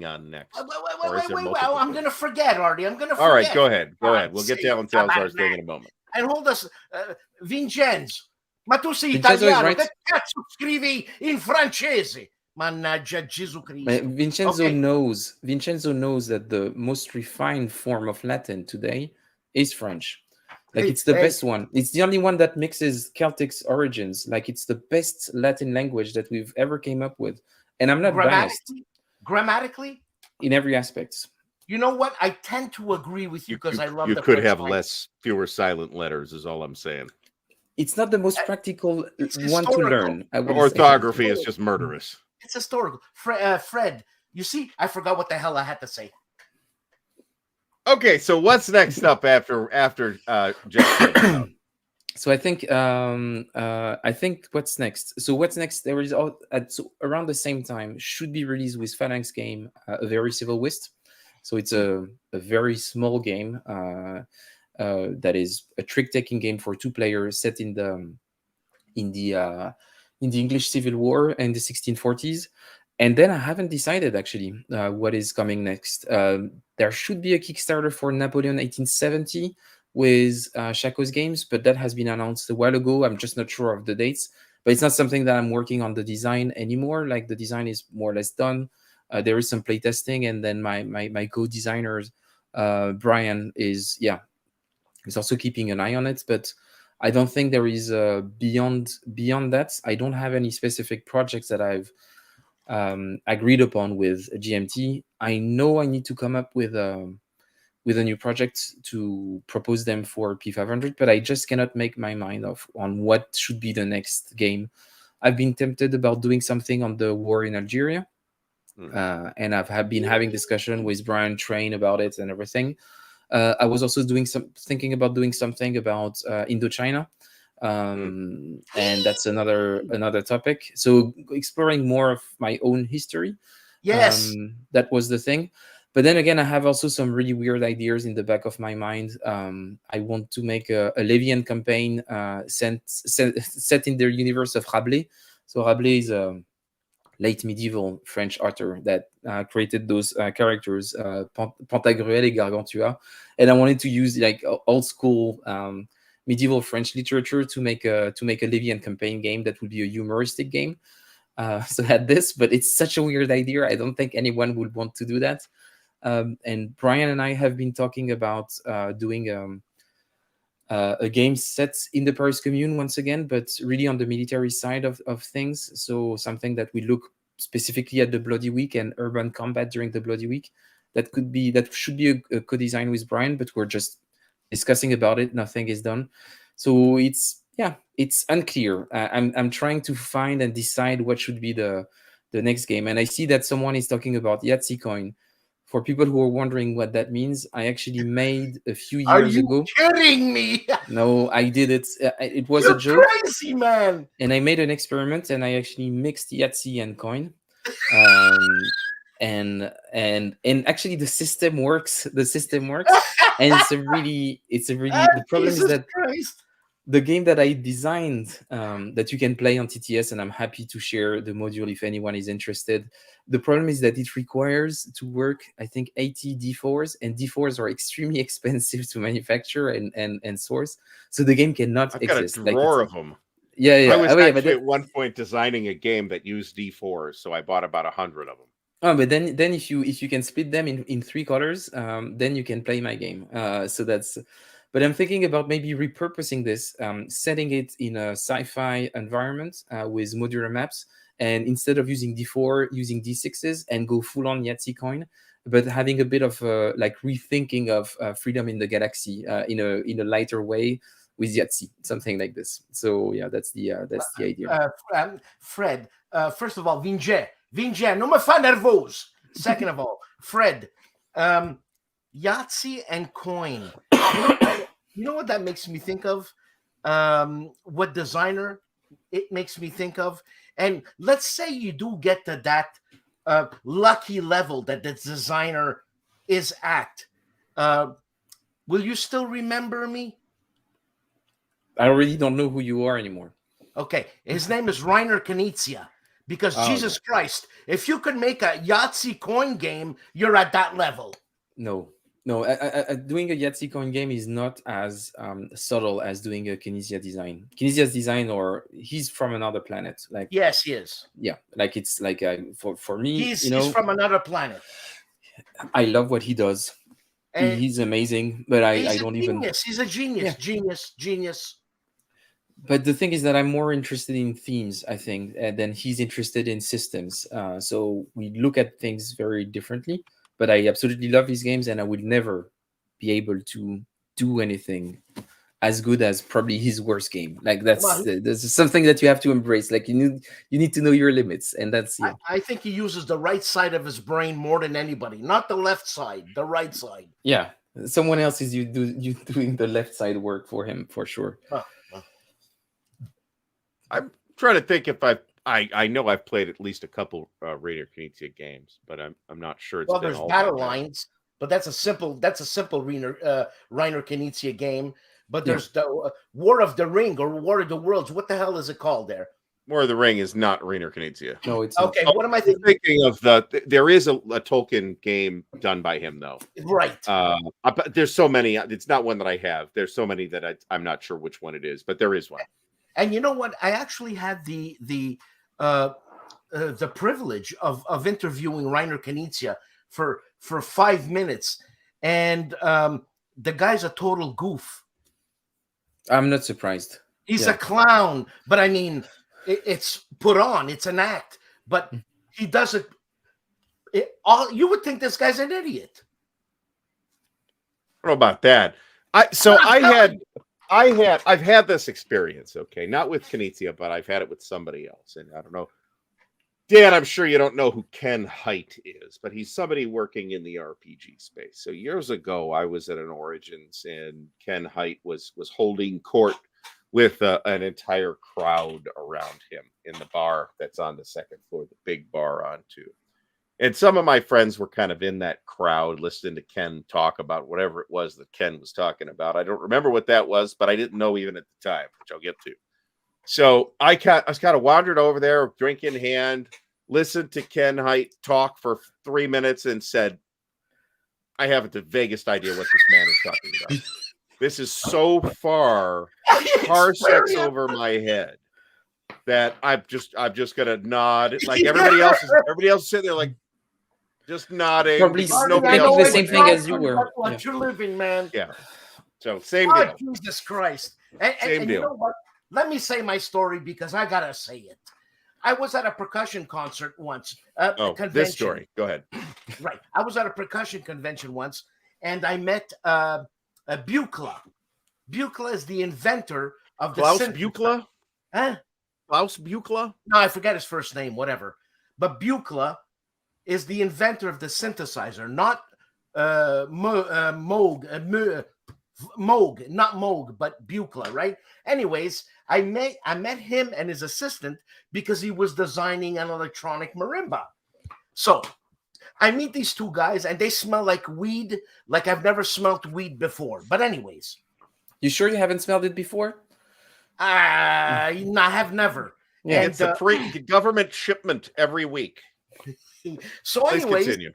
Speaker 1: on next?
Speaker 3: Wait, I'm gonna forget, Artie. I'm gonna forget.
Speaker 1: All right, go ahead. We'll get to Alan Salazar's thing in a moment.
Speaker 3: And hold us, Vincenzo. Ma tu sei italiano,
Speaker 2: right.
Speaker 3: Che cazzo scrivi in francese? Mannaggia Gesù Cristo.
Speaker 2: Vincenzo knows that the most refined form of Latin today is French. Like it's the best one. It's the only one that mixes Celtic origins. Like it's the best Latin language that we've ever came up with. And I'm not biased.
Speaker 3: Grammatically?
Speaker 2: In every aspect.
Speaker 3: You know what? I tend to agree with you because I love.
Speaker 1: You could have fewer silent letters. Is all I'm saying.
Speaker 2: It's not the most practical one to learn.
Speaker 1: Orthography is just murderous.
Speaker 3: It's historical. Fred, you see, I forgot what the hell I had to say.
Speaker 2: Okay, so what's next up after Gest? So I think what's next. So what's next? There is so around the same time should be released with Phalanx game, a very civil whist. So it's a very small game that is a trick-taking game for 2 players set in the English Civil War in the 1640s. And then I haven't decided actually what is coming next. There should be a Kickstarter for Napoleon 1870 with Shaco's Games, but that has been announced a while ago. I'm just not sure of the dates, but it's not something that I'm working on the design anymore. Like the design is more or less done. There is some playtesting, and then my co-designers, Brian is also keeping an eye on it, but I don't think there is beyond that. I don't have any specific projects that I've agreed upon with GMT. I know I need to come up with a new project to propose them for P500, but I just cannot make my mind on what should be the next game. I've been tempted about doing something on the war in Algeria, and I've been having discussion with Brian Train about it and everything. I was also thinking about doing something about Indochina, and that's another topic. So exploring more of my own history.
Speaker 3: Yes,
Speaker 2: that was the thing. But then again, I have also some really weird ideas in the back of my mind. I want to make a Levian campaign set in the universe of Rabelais. So Rabelais is a late medieval French author that created those characters, Pantagruel et Gargantua. And I wanted to use like old school medieval French literature to make a Levian campaign game that would be a humoristic game. So I had this, but it's such a weird idea. I don't think anyone would want to do that. And Brian and I have been talking about doing a game set in the Paris Commune once again, but really on the military side of things. So something that we look specifically at the Bloody Week and urban combat during the Bloody Week. That should be a co-design with Brian, but we're just discussing about it. Nothing is done. So it's unclear. I'm trying to find and decide what should be the next game. And I see that someone is talking about Yahtzee coin. For people who are wondering what that means, I actually made a few years ago.
Speaker 3: Are you kidding me?
Speaker 2: No, I did it. It was
Speaker 3: You're
Speaker 2: a joke.
Speaker 3: Crazy, man.
Speaker 2: And I made an experiment, and I actually mixed Yahtzee and coin. And actually the system works. And it's a really. The problem is that the game that I designed that you can play on TTS, and I'm happy to share the module if anyone is interested. The problem is that it requires to work, I think, 80 D4s, and D4s are extremely expensive to manufacture and source. So the game cannot
Speaker 1: I've got a
Speaker 2: exist.
Speaker 1: drawer of them.
Speaker 2: Yeah.
Speaker 1: I was
Speaker 2: Oh, yeah,
Speaker 1: actually at one point designing a game that used D4s, so I bought about 100 of them.
Speaker 2: Oh, but then if you can split them in 3 colors, then you can play my game. So that's. But I'm thinking about maybe repurposing this, setting it in a sci-fi environment with modular maps, and instead of using D4, using D6s and go full on Yahtzee coin, but having a bit of like rethinking of freedom in the galaxy in a lighter way with Yahtzee, something like this. So yeah, that's the idea.
Speaker 3: Fred, first of all, Vinge, non me fa nervoso. Second of all, Fred, Yahtzee and coin. You know what that makes me think of? What designer it makes me think of? And let's say you do get to that lucky level that the designer is at. Will you still remember me?
Speaker 2: I already don't know who you are anymore.
Speaker 3: Okay, his name is Reiner Knizia. Because Jesus Christ, if you could make a Yahtzee coin game, you're at that level.
Speaker 2: No, doing a Yahtzee coin game is not as subtle as doing a Knizia design. Knisia's design, or he's from another planet. Like
Speaker 3: yes, he is.
Speaker 2: Yeah, like it's like for me,
Speaker 3: he's from another planet.
Speaker 2: I love what he does. He's amazing, but I don't even.
Speaker 3: He's a genius. Yeah. Genius.
Speaker 2: But the thing is that I'm more interested in themes, I think, than he's interested in systems. So we look at things very differently. But I absolutely love his games, and I would never be able to do anything as good as probably his worst game. Like that's something that you have to embrace. Like you need to know your limits, and that's. Yeah.
Speaker 3: I think he uses the right side of his brain more than anybody, not the left side, the right side.
Speaker 2: Yeah, someone else is doing the left side work for him for sure.
Speaker 1: I'm trying to think if I know I've played at least a couple Reiner Knizia games, but I'm not sure. It's
Speaker 3: there's Battle Lines, but that's a simple Reiner Knizia game. But there's the War of the Ring or War of the Worlds. What the hell is it called there?
Speaker 1: War of the Ring is not Reiner Knizia.
Speaker 2: No, it's
Speaker 3: okay. What am I thinking?
Speaker 1: Thinking of there is a Tolkien game done by him though.
Speaker 3: Right.
Speaker 1: But there's so many. It's not one that I have. There's so many that I'm not sure which one it is, but there is one.
Speaker 3: And you know what? I actually had the privilege of interviewing Reiner Knizia for 5 minutes, and the guy's a total goof.
Speaker 2: I'm not surprised.
Speaker 3: He's a clown, but I mean, it's put on. It's an act, but he does it. You would think this guy's an idiot.
Speaker 1: I don't know about that. I've had this experience, okay, not with Knizia, but I've had it with somebody else, and I don't know. Dan, I'm sure you don't know who Ken Hite is, but he's somebody working in the RPG space. So years ago, I was at an Origins, and Ken Hite was holding court with an entire crowd around him in the bar that's on the second floor, the big bar on two. And some of my friends were kind of in that crowd listening to Ken talk about whatever it was that Ken was talking about. I don't remember what that was, but I didn't know even at the time, which I'll get to. So I kind of wandered over there, drink in hand, listened to Ken Hite talk for 3 minutes and said, I haven't the vaguest idea what this man is talking about. This is so far parsecs over my head that I'm just gonna nod like everybody else is sitting there like just nodding.
Speaker 2: Probably nobody else the same thing as you were.
Speaker 3: What you're living, man.
Speaker 1: Yeah. So same deal.
Speaker 3: Jesus Christ.
Speaker 1: Same deal.
Speaker 3: You know what? Let me say my story because I gotta say it. I was at a percussion concert once. Convention.
Speaker 1: This story. Go ahead.
Speaker 3: Right. I was at a percussion convention once, and I met Buchla. Buchla is the inventor of the
Speaker 1: Klaus Buchla?
Speaker 3: Huh?
Speaker 1: Klaus Buchla?
Speaker 3: No, I forget his first name, whatever. But Buchla is the inventor of the synthesizer, not Moog, not Moog, but Buchla, right? Anyways, I met him and his assistant because he was designing an electronic marimba. So I meet these two guys and they smell like weed, like I've never smelled weed before. But anyways.
Speaker 2: You sure you haven't smelled it before?
Speaker 3: I have never.
Speaker 2: Yeah.
Speaker 3: And
Speaker 1: It's a free government shipment every week.
Speaker 3: so
Speaker 1: Please
Speaker 3: anyways,
Speaker 1: continue.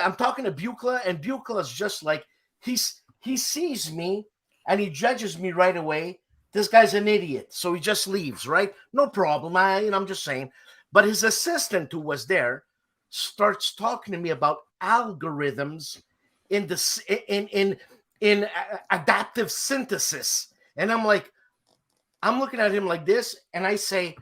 Speaker 3: I'm talking to Buchla, and Buchla's just like he sees me and he judges me right away. This guy's an idiot, so he just leaves. Right, no problem. I'm just saying. But his assistant, who was there, starts talking to me about algorithms in adaptive synthesis, and I'm looking at him like this, and I say,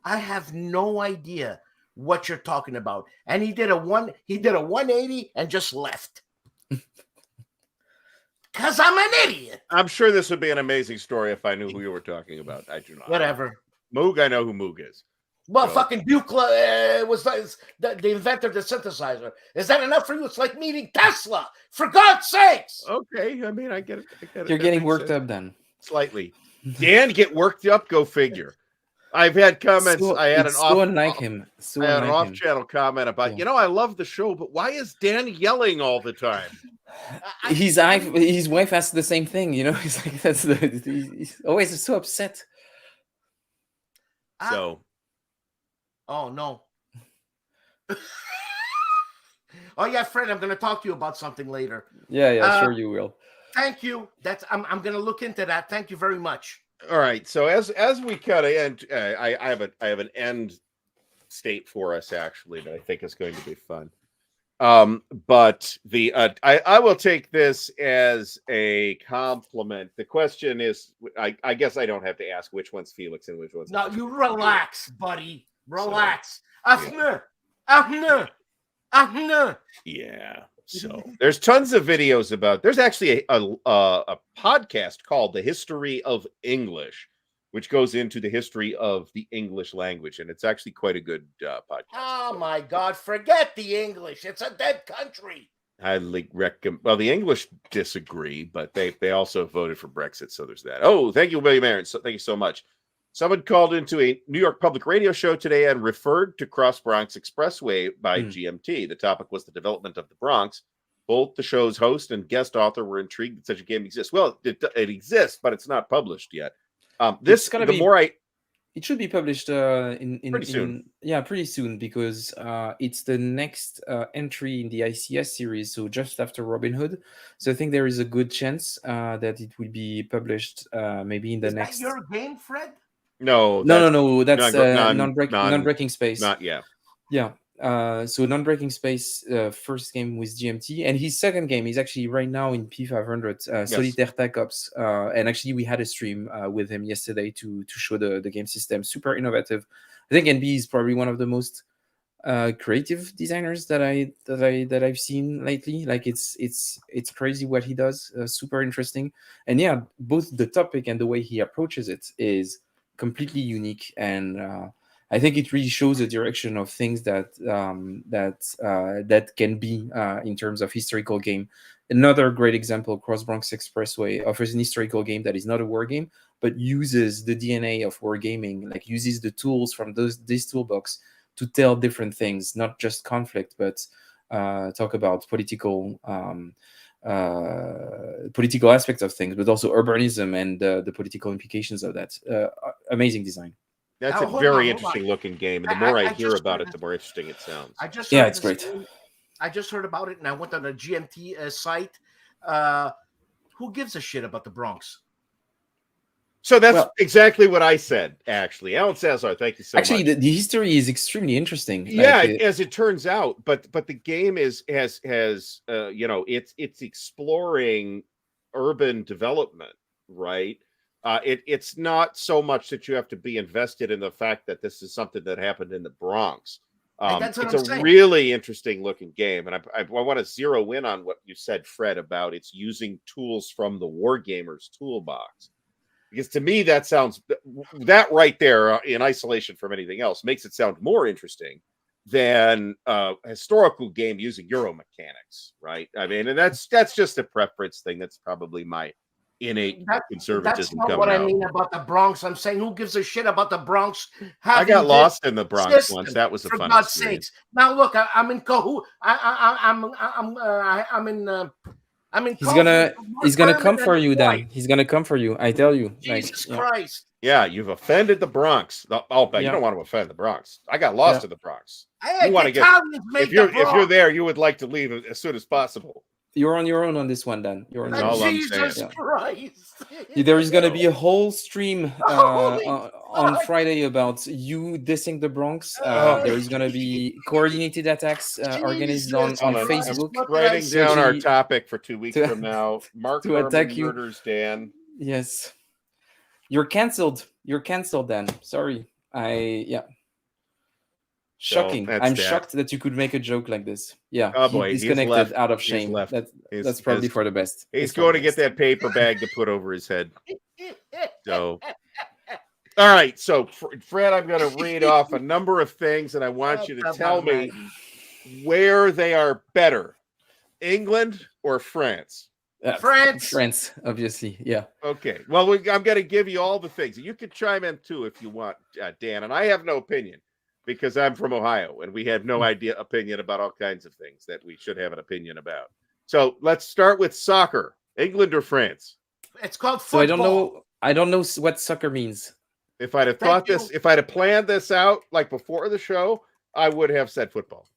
Speaker 3: I have no idea what you're talking about. And he did a 180 and just left. Because I'm an idiot.
Speaker 1: I'm sure this would be an amazing story if I knew who you were talking about. I do not.
Speaker 3: Whatever.
Speaker 1: Moog, I know who Moog is.
Speaker 3: Well,
Speaker 1: So-
Speaker 3: fucking Buchla was the inventor of the synthesizer. Is that enough for you? It's like meeting Tesla, for God's sakes.
Speaker 1: Okay, I mean, I get it.
Speaker 2: You're
Speaker 1: That
Speaker 2: getting
Speaker 1: makes
Speaker 2: worked
Speaker 1: sense.
Speaker 2: up then.
Speaker 1: Slightly. Dan, get worked up. Go figure. I've had comments.
Speaker 2: So,
Speaker 1: I had
Speaker 2: it's
Speaker 1: an
Speaker 2: so
Speaker 1: off.
Speaker 2: unlike him. So
Speaker 1: I had an
Speaker 2: unlike him.
Speaker 1: off-channel comment about,
Speaker 2: Yeah.
Speaker 1: I love the show, but why is Dan yelling all the time?
Speaker 2: His wife asked the same thing. He's like, he's always so upset.
Speaker 1: So
Speaker 3: Oh, no. Oh, yeah, Fred, I'm going to talk to you about something later.
Speaker 2: Yeah, sure you will.
Speaker 3: Thank you. I'm going to look into that. Thank you very much.
Speaker 1: all right. So as we kind of end, I have an end state for us actually that I think is going to be fun. But the I will take this as a compliment. The question is, I guess I don't have to ask which one's Felix and which one's
Speaker 3: No, you relax, buddy. Relax.
Speaker 1: yeah. Yeah. So there's tons of videos about. There's actually a podcast called "The History of English," which goes into the history of the English language, and it's actually quite a good podcast.
Speaker 3: Oh my God! Forget the English. It's a dead country.
Speaker 1: Highly recommend. Well, the English disagree, but they also voted for Brexit, so there's that. Oh, thank you, William Aaron. So thank you so much. Someone called into a New York public radio show today and referred to Cross Bronx Expressway by GMT. The topic was the development of the Bronx. Both the show's host and guest author were intrigued that such a game exists. Well, it exists, but it's not published yet.
Speaker 2: It should be published
Speaker 1: Pretty soon.
Speaker 2: Pretty soon, because it's the next entry in the ICS series, so just after Robin Hood. So I think there is a good chance that it will be published maybe in the next.
Speaker 3: Is that your game, Fred?
Speaker 1: No.
Speaker 2: That's
Speaker 1: non-breaking
Speaker 2: non-breaking space.
Speaker 1: Not yet.
Speaker 2: Yeah. So non-breaking space first game with GMT, and his second game is actually right now in P500 Solitaire Tech Ops, and actually we had a stream with him yesterday to show the game system. Super innovative. I think NB is probably one of the most creative designers that I've seen lately. Like it's crazy what he does. Super interesting, and yeah, both the topic and the way he approaches it is completely unique, and I think it really shows the direction of things that can be in terms of historical game. Another great example, Cross Bronx Expressway offers an historical game that is not a war game, but uses the DNA of wargaming, like uses the tools from this toolbox to tell different things, not just conflict, but talk about political aspects of things, but also urbanism and the political implications of that. Amazing design.
Speaker 1: That's a very interesting looking game, and the more I hear about it, the more interesting it sounds.
Speaker 2: It's great.
Speaker 3: I just heard about it, and I went on the GMT site. Who gives a shit about the Bronx?
Speaker 1: So that's exactly what I said, actually. Alan Salazar, thank you so much.
Speaker 2: Actually, the history is extremely interesting.
Speaker 1: Yeah, as it turns out, but the game has it's exploring urban development, right? It's not so much that you have to be invested in the fact that this is something that happened in the Bronx. It's a really interesting looking game, and I want to zero in on what you said, Fred, about it's using tools from the Wargamers toolbox. Because to me, that right there, in isolation from anything else, makes it sound more interesting than a historical game using Euro mechanics, right? I mean, and that's just a preference thing. That's probably my innate conservatism.
Speaker 3: That's not what I mean about the Bronx. I'm saying, who gives a shit about the Bronx?
Speaker 1: I got lost in the Bronx once. That was a fun experience. For God's sakes!
Speaker 3: Now look, I'm in Kahoot. I'm in I mean,
Speaker 2: He's gonna come
Speaker 3: Herman
Speaker 2: for
Speaker 3: and
Speaker 2: you
Speaker 3: his
Speaker 2: then.
Speaker 3: wife.
Speaker 2: He's gonna come for you. I tell you.
Speaker 3: Jesus
Speaker 2: yeah.
Speaker 3: Christ.
Speaker 1: Yeah, you've offended the Bronx. Oh, but you
Speaker 2: Yeah.
Speaker 1: don't want to offend the Bronx. I got lost
Speaker 2: Yeah.
Speaker 1: in the Bronx.
Speaker 3: Hey,
Speaker 1: You want to get
Speaker 3: Italians made
Speaker 1: if you're
Speaker 3: Bronx.
Speaker 1: there, you would like to leave as soon as possible.
Speaker 2: You're on your own on this one, Dan. You're on
Speaker 1: That's
Speaker 2: your
Speaker 1: all
Speaker 2: own.
Speaker 1: I'm
Speaker 3: Jesus
Speaker 1: saying.
Speaker 3: Christ.
Speaker 2: There is gonna be a whole stream
Speaker 3: Holy
Speaker 2: on
Speaker 3: fuck.
Speaker 2: Friday about you dissing the Bronx.
Speaker 3: Oh.
Speaker 2: There is gonna be coordinated attacks organized on
Speaker 3: Jesus
Speaker 1: Hold on,
Speaker 3: Christ,
Speaker 2: Facebook.
Speaker 3: what did I
Speaker 1: writing
Speaker 3: say?
Speaker 1: down our
Speaker 2: Actually,
Speaker 1: topic for 2 weeks
Speaker 2: to-
Speaker 1: from now. Mark
Speaker 2: to
Speaker 1: Herman
Speaker 2: attack you.
Speaker 1: murders Dan.
Speaker 2: Yes, you're canceled. You're canceled, Dan. Sorry. Shocking.
Speaker 1: that's
Speaker 2: I'm
Speaker 1: that.
Speaker 2: shocked that you could make a joke like this. Yeah.
Speaker 1: Oh,
Speaker 2: he
Speaker 1: boy, he's
Speaker 2: disconnected
Speaker 1: left.
Speaker 2: out of
Speaker 1: He's
Speaker 2: shame.
Speaker 1: left.
Speaker 2: That's probably for the best.
Speaker 1: He's
Speaker 2: That's for
Speaker 1: going
Speaker 2: the
Speaker 1: to get
Speaker 2: best.
Speaker 1: that paper bag to put over his head. So, all right. So, Fred, I'm going to read off a number of things, and I want you to tell me where they are better, England or France.
Speaker 3: France,
Speaker 2: obviously. Yeah.
Speaker 1: Okay. Well, I'm going to give you all the things. You can chime in too if you want, Dan. And I have no opinion because I'm from Ohio, and we have no opinion about all kinds of things that we should have an opinion about. So let's start with soccer, England or France.
Speaker 3: It's called football.
Speaker 2: So I don't know what soccer means.
Speaker 1: If I'd have thought this, if I'd have planned this out like before the show, I would have said football.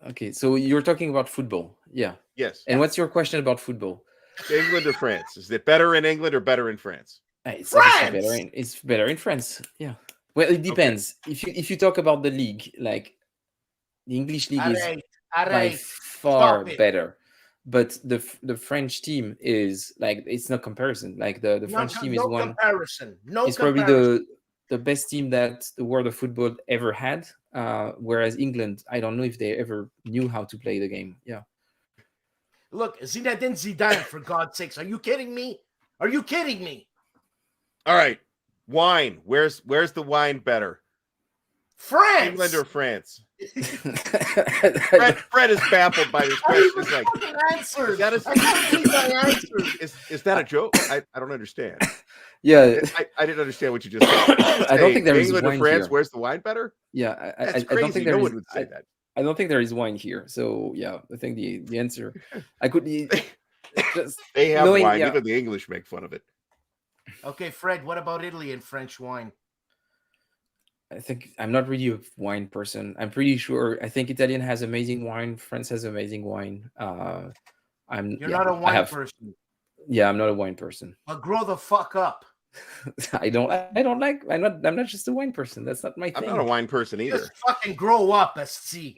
Speaker 2: Okay, so you're talking about football. Yeah.
Speaker 1: Yes.
Speaker 2: And what's your question about football?
Speaker 1: England or France? Is it better in England or better in France?
Speaker 2: It's
Speaker 3: France!
Speaker 2: it's better in France. Yeah. Well, it depends. If you talk about the league, like the English league is by far better, but the French team is like it's no comparison. Like the French team is
Speaker 3: comparison.
Speaker 2: It's probably the best team that the world of football ever had. Whereas England, I don't know if they ever knew how to play the game. Yeah.
Speaker 3: Look, Zinedine Zidane, for God's sakes. Are you kidding me? Are you kidding me?
Speaker 1: All right. Wine. Where's the wine better?
Speaker 3: France.
Speaker 1: England or France? Fred is baffled by this question. He's like, is that a joke? I don't understand.
Speaker 2: Yeah.
Speaker 1: I didn't understand what you just said.
Speaker 2: I don't think there is
Speaker 1: England
Speaker 2: wine
Speaker 1: or France.
Speaker 2: here.
Speaker 1: Where's the wine better?
Speaker 2: Yeah.
Speaker 1: That's
Speaker 2: I
Speaker 1: crazy.
Speaker 2: don't think
Speaker 1: no
Speaker 2: there
Speaker 1: one
Speaker 2: is.
Speaker 1: would say that.
Speaker 2: I don't think there is wine here. So yeah, I think the answer I could just
Speaker 1: They have
Speaker 2: knowing,
Speaker 1: wine.
Speaker 2: yeah.
Speaker 1: Even the English make fun of it.
Speaker 3: Okay, Fred, what about Italy and French wine?
Speaker 2: I think I'm not really a wine person. I'm pretty sure. I think Italian has amazing wine. France has amazing wine.
Speaker 3: You're not a wine person.
Speaker 2: Yeah, I'm not a wine person.
Speaker 3: But grow the fuck up.
Speaker 2: I'm not just a wine person. That's not my thing.
Speaker 1: I'm not a wine person either.
Speaker 3: Just fucking grow up, SC.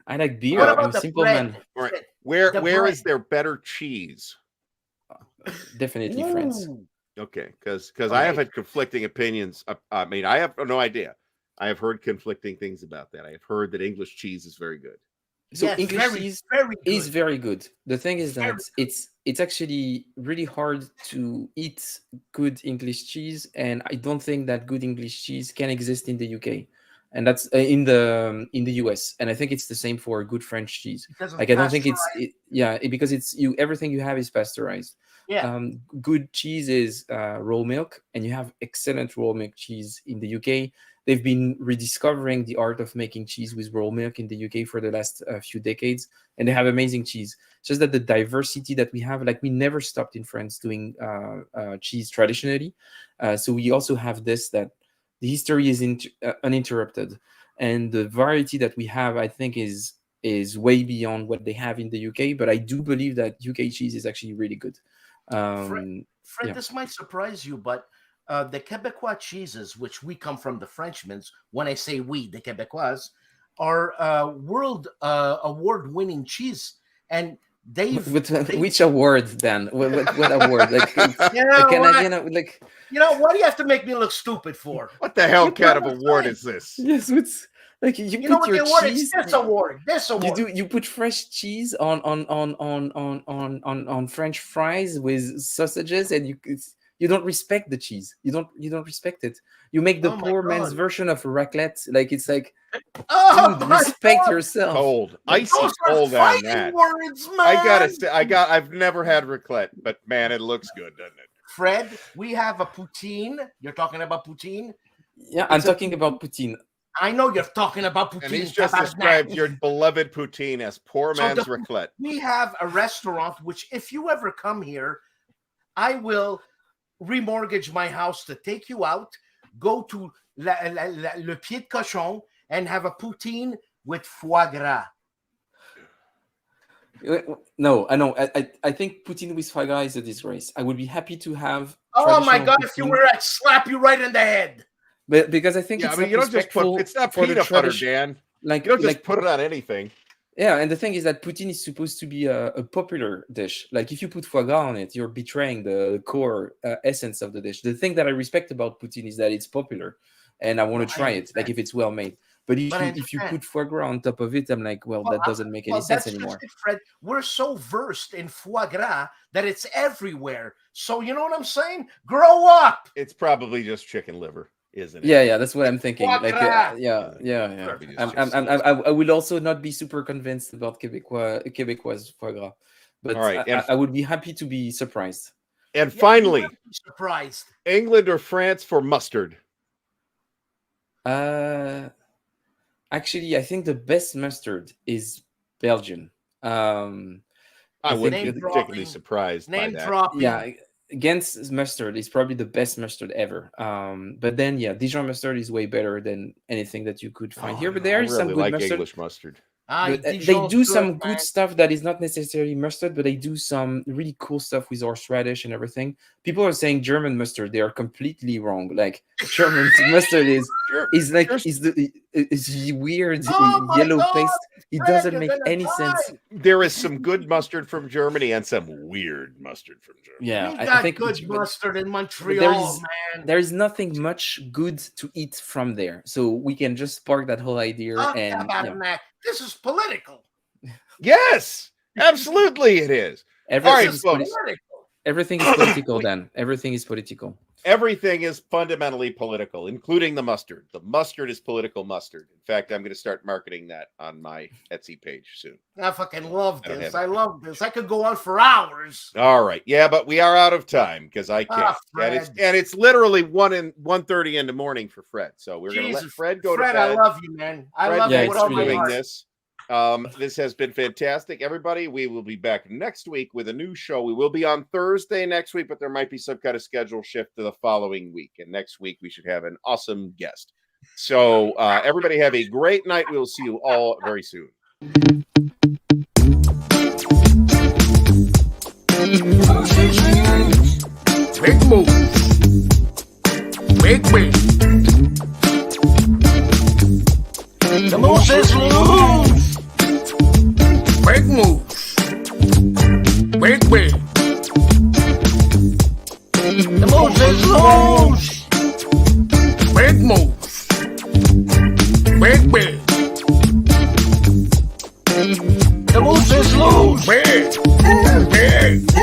Speaker 2: I like beer.
Speaker 3: What about
Speaker 2: I'm a
Speaker 3: the
Speaker 2: simple
Speaker 3: bread?
Speaker 2: man.
Speaker 1: All right. Where
Speaker 3: bread.
Speaker 1: is there better cheese?
Speaker 2: Definitely France.
Speaker 1: Okay, because I have had conflicting opinions. I mean, I have no idea. I have heard conflicting things about that. I have heard that English cheese is very good.
Speaker 2: So
Speaker 3: Yes,
Speaker 2: English cheese is
Speaker 3: good.
Speaker 2: very good. The thing is that it's actually really hard to eat good English cheese, and I don't think that good English cheese can exist in the UK, and that's in the US. And I think it's the same for good French cheese. Like I don't think because it's everything you have is pasteurized.
Speaker 3: Yeah.
Speaker 2: Good cheese is raw milk, and you have excellent raw milk cheese in the UK. They've been rediscovering the art of making cheese with raw milk in the UK for the last few decades, and they have amazing cheese. It's just that the diversity that we have, like we never stopped in France doing cheese traditionally. So we also have this, that the history is uninterrupted, and the variety that we have, I think, is way beyond what they have in the UK. But I do believe that UK cheese is actually really good.
Speaker 3: Fred, this might surprise you, but the Quebecois cheeses, which we come from the Frenchmen's, when I say we, the Quebecois, are world award-winning cheese, and
Speaker 2: which award then? What award? Like,
Speaker 3: what do you have to make me look stupid for?
Speaker 1: What the hell kind of award is this?
Speaker 2: Yes, it's like you
Speaker 3: know
Speaker 2: put
Speaker 3: what
Speaker 2: your
Speaker 3: the award
Speaker 2: cheese.
Speaker 3: is? This award.
Speaker 2: You put fresh cheese on French fries with sausages, and you don't respect the cheese. You don't respect it. You make the poor man's version of raclette. Like it's like, dude, respect yourself.
Speaker 1: Cold, icy cold on that.
Speaker 3: Words, man.
Speaker 1: I gotta say, I've never had raclette, but man, it looks good, doesn't it?
Speaker 3: Fred, we have a poutine. You're talking about poutine?
Speaker 2: Yeah, I'm talking about poutine.
Speaker 3: I know you're talking about poutine.
Speaker 1: And he's just
Speaker 3: tabarnak.
Speaker 1: described your beloved poutine as poor man's raclette.
Speaker 3: We have a restaurant, which if you ever come here, I will remortgage my house to take you out, go to Le Pied de Cochon, and have a poutine with foie gras.
Speaker 2: No, I know. I think poutine with foie gras is a disgrace. I would be happy to have.
Speaker 3: Oh my God!
Speaker 2: poutine,
Speaker 3: If you were, I'd slap you right in the head.
Speaker 2: but because I think
Speaker 1: Yeah,
Speaker 2: it's
Speaker 1: I mean,
Speaker 2: not
Speaker 1: you don't just put
Speaker 2: respectful
Speaker 1: it's not
Speaker 2: for the
Speaker 1: peanut butter,
Speaker 2: tradition.
Speaker 1: Dan.
Speaker 2: Like
Speaker 1: You don't just
Speaker 2: like
Speaker 1: put it on anything.
Speaker 2: Yeah, and the thing is that poutine is supposed to be a popular dish. Like if you put foie gras on it, you're betraying the core essence of the dish. The thing that I respect about poutine is that it's popular, and I want to try it. Like if it's well made. But if you put foie gras on top of it, I'm like, well, that doesn't make any sense anymore.
Speaker 3: Just it, Fred. We're so versed in foie gras that it's everywhere. So you know what I'm saying? Grow up.
Speaker 1: It's probably just chicken liver, isn't it?
Speaker 2: Yeah, that's what I'm thinking.
Speaker 3: Foie
Speaker 2: Like,
Speaker 3: gras.
Speaker 2: yeah.
Speaker 1: Probably
Speaker 2: I
Speaker 1: just
Speaker 2: will also not be super convinced about Québécois foie gras, but
Speaker 1: All right,
Speaker 2: I would be happy to be surprised.
Speaker 1: And
Speaker 3: Yeah,
Speaker 1: finally,
Speaker 3: you might be surprised.
Speaker 1: England or France for mustard?
Speaker 2: Actually, I think the best mustard is Belgian.
Speaker 1: I wouldn't be
Speaker 3: Name
Speaker 1: particularly
Speaker 3: dropping.
Speaker 1: surprised by
Speaker 3: Name
Speaker 1: that.
Speaker 3: dropping.
Speaker 2: Yeah, Gent's mustard is probably the best mustard ever. But then, yeah, Dijon mustard is way better than anything that you could find here. But there
Speaker 1: I
Speaker 2: is some
Speaker 1: really
Speaker 2: good
Speaker 1: like
Speaker 2: mustard.
Speaker 1: English mustard.
Speaker 2: But, they
Speaker 3: Dijon's
Speaker 2: do some
Speaker 3: man.
Speaker 2: good stuff that is not necessarily mustard, but they do some really cool stuff with horseradish and everything. People are saying German mustard; they are completely wrong. Like German mustard is like is weird
Speaker 3: Oh my
Speaker 2: yellow
Speaker 3: God,
Speaker 2: paste. It
Speaker 3: Fred,
Speaker 2: doesn't
Speaker 3: you're
Speaker 2: make
Speaker 3: gonna
Speaker 2: any
Speaker 3: die.
Speaker 2: sense.
Speaker 1: There is some good mustard from Germany and some weird mustard from Germany.
Speaker 2: Yeah,
Speaker 3: We
Speaker 2: I
Speaker 3: got
Speaker 2: think
Speaker 3: good
Speaker 2: but
Speaker 3: mustard in Montreal, man.
Speaker 2: there is nothing much good to eat from there, so we can just spark that whole idea.
Speaker 3: Oh,
Speaker 2: And
Speaker 3: tabarnak. This is political.
Speaker 1: Yes, absolutely, it is.
Speaker 2: everything,
Speaker 1: right,
Speaker 2: is
Speaker 1: folks.
Speaker 2: everything is political. Then everything is political.
Speaker 1: Everything is fundamentally political, including the mustard. The mustard is political mustard. In fact, I'm going to start marketing that on my Etsy page soon.
Speaker 3: I fucking love
Speaker 1: I don't
Speaker 3: this.
Speaker 1: have
Speaker 3: I love this. I could go on for hours.
Speaker 1: All right, yeah, but we are out of time because I can't.
Speaker 3: Fred.
Speaker 1: And it's literally 1:30 in the morning for Fred. So we're going to let
Speaker 3: Jesus,
Speaker 1: Fred go
Speaker 3: Fred,
Speaker 1: to bed.
Speaker 3: I love you, man. I
Speaker 1: Fred,
Speaker 3: love
Speaker 2: yeah,
Speaker 3: you with
Speaker 1: thanks
Speaker 3: all
Speaker 1: for
Speaker 3: my
Speaker 1: doing
Speaker 3: heart.
Speaker 1: this. This has been fantastic, everybody. We will be back next week with a new show. We will be on Thursday next week, but there might be some kind of schedule shift to the following week. And next week we should have an awesome guest. So everybody have a great night. We will see you all very soon.
Speaker 3: Big move. Big win. The moose is loose. Big moves. Big win. The moose is loose. Big moves. Big win. The moose is loose. Big. Big.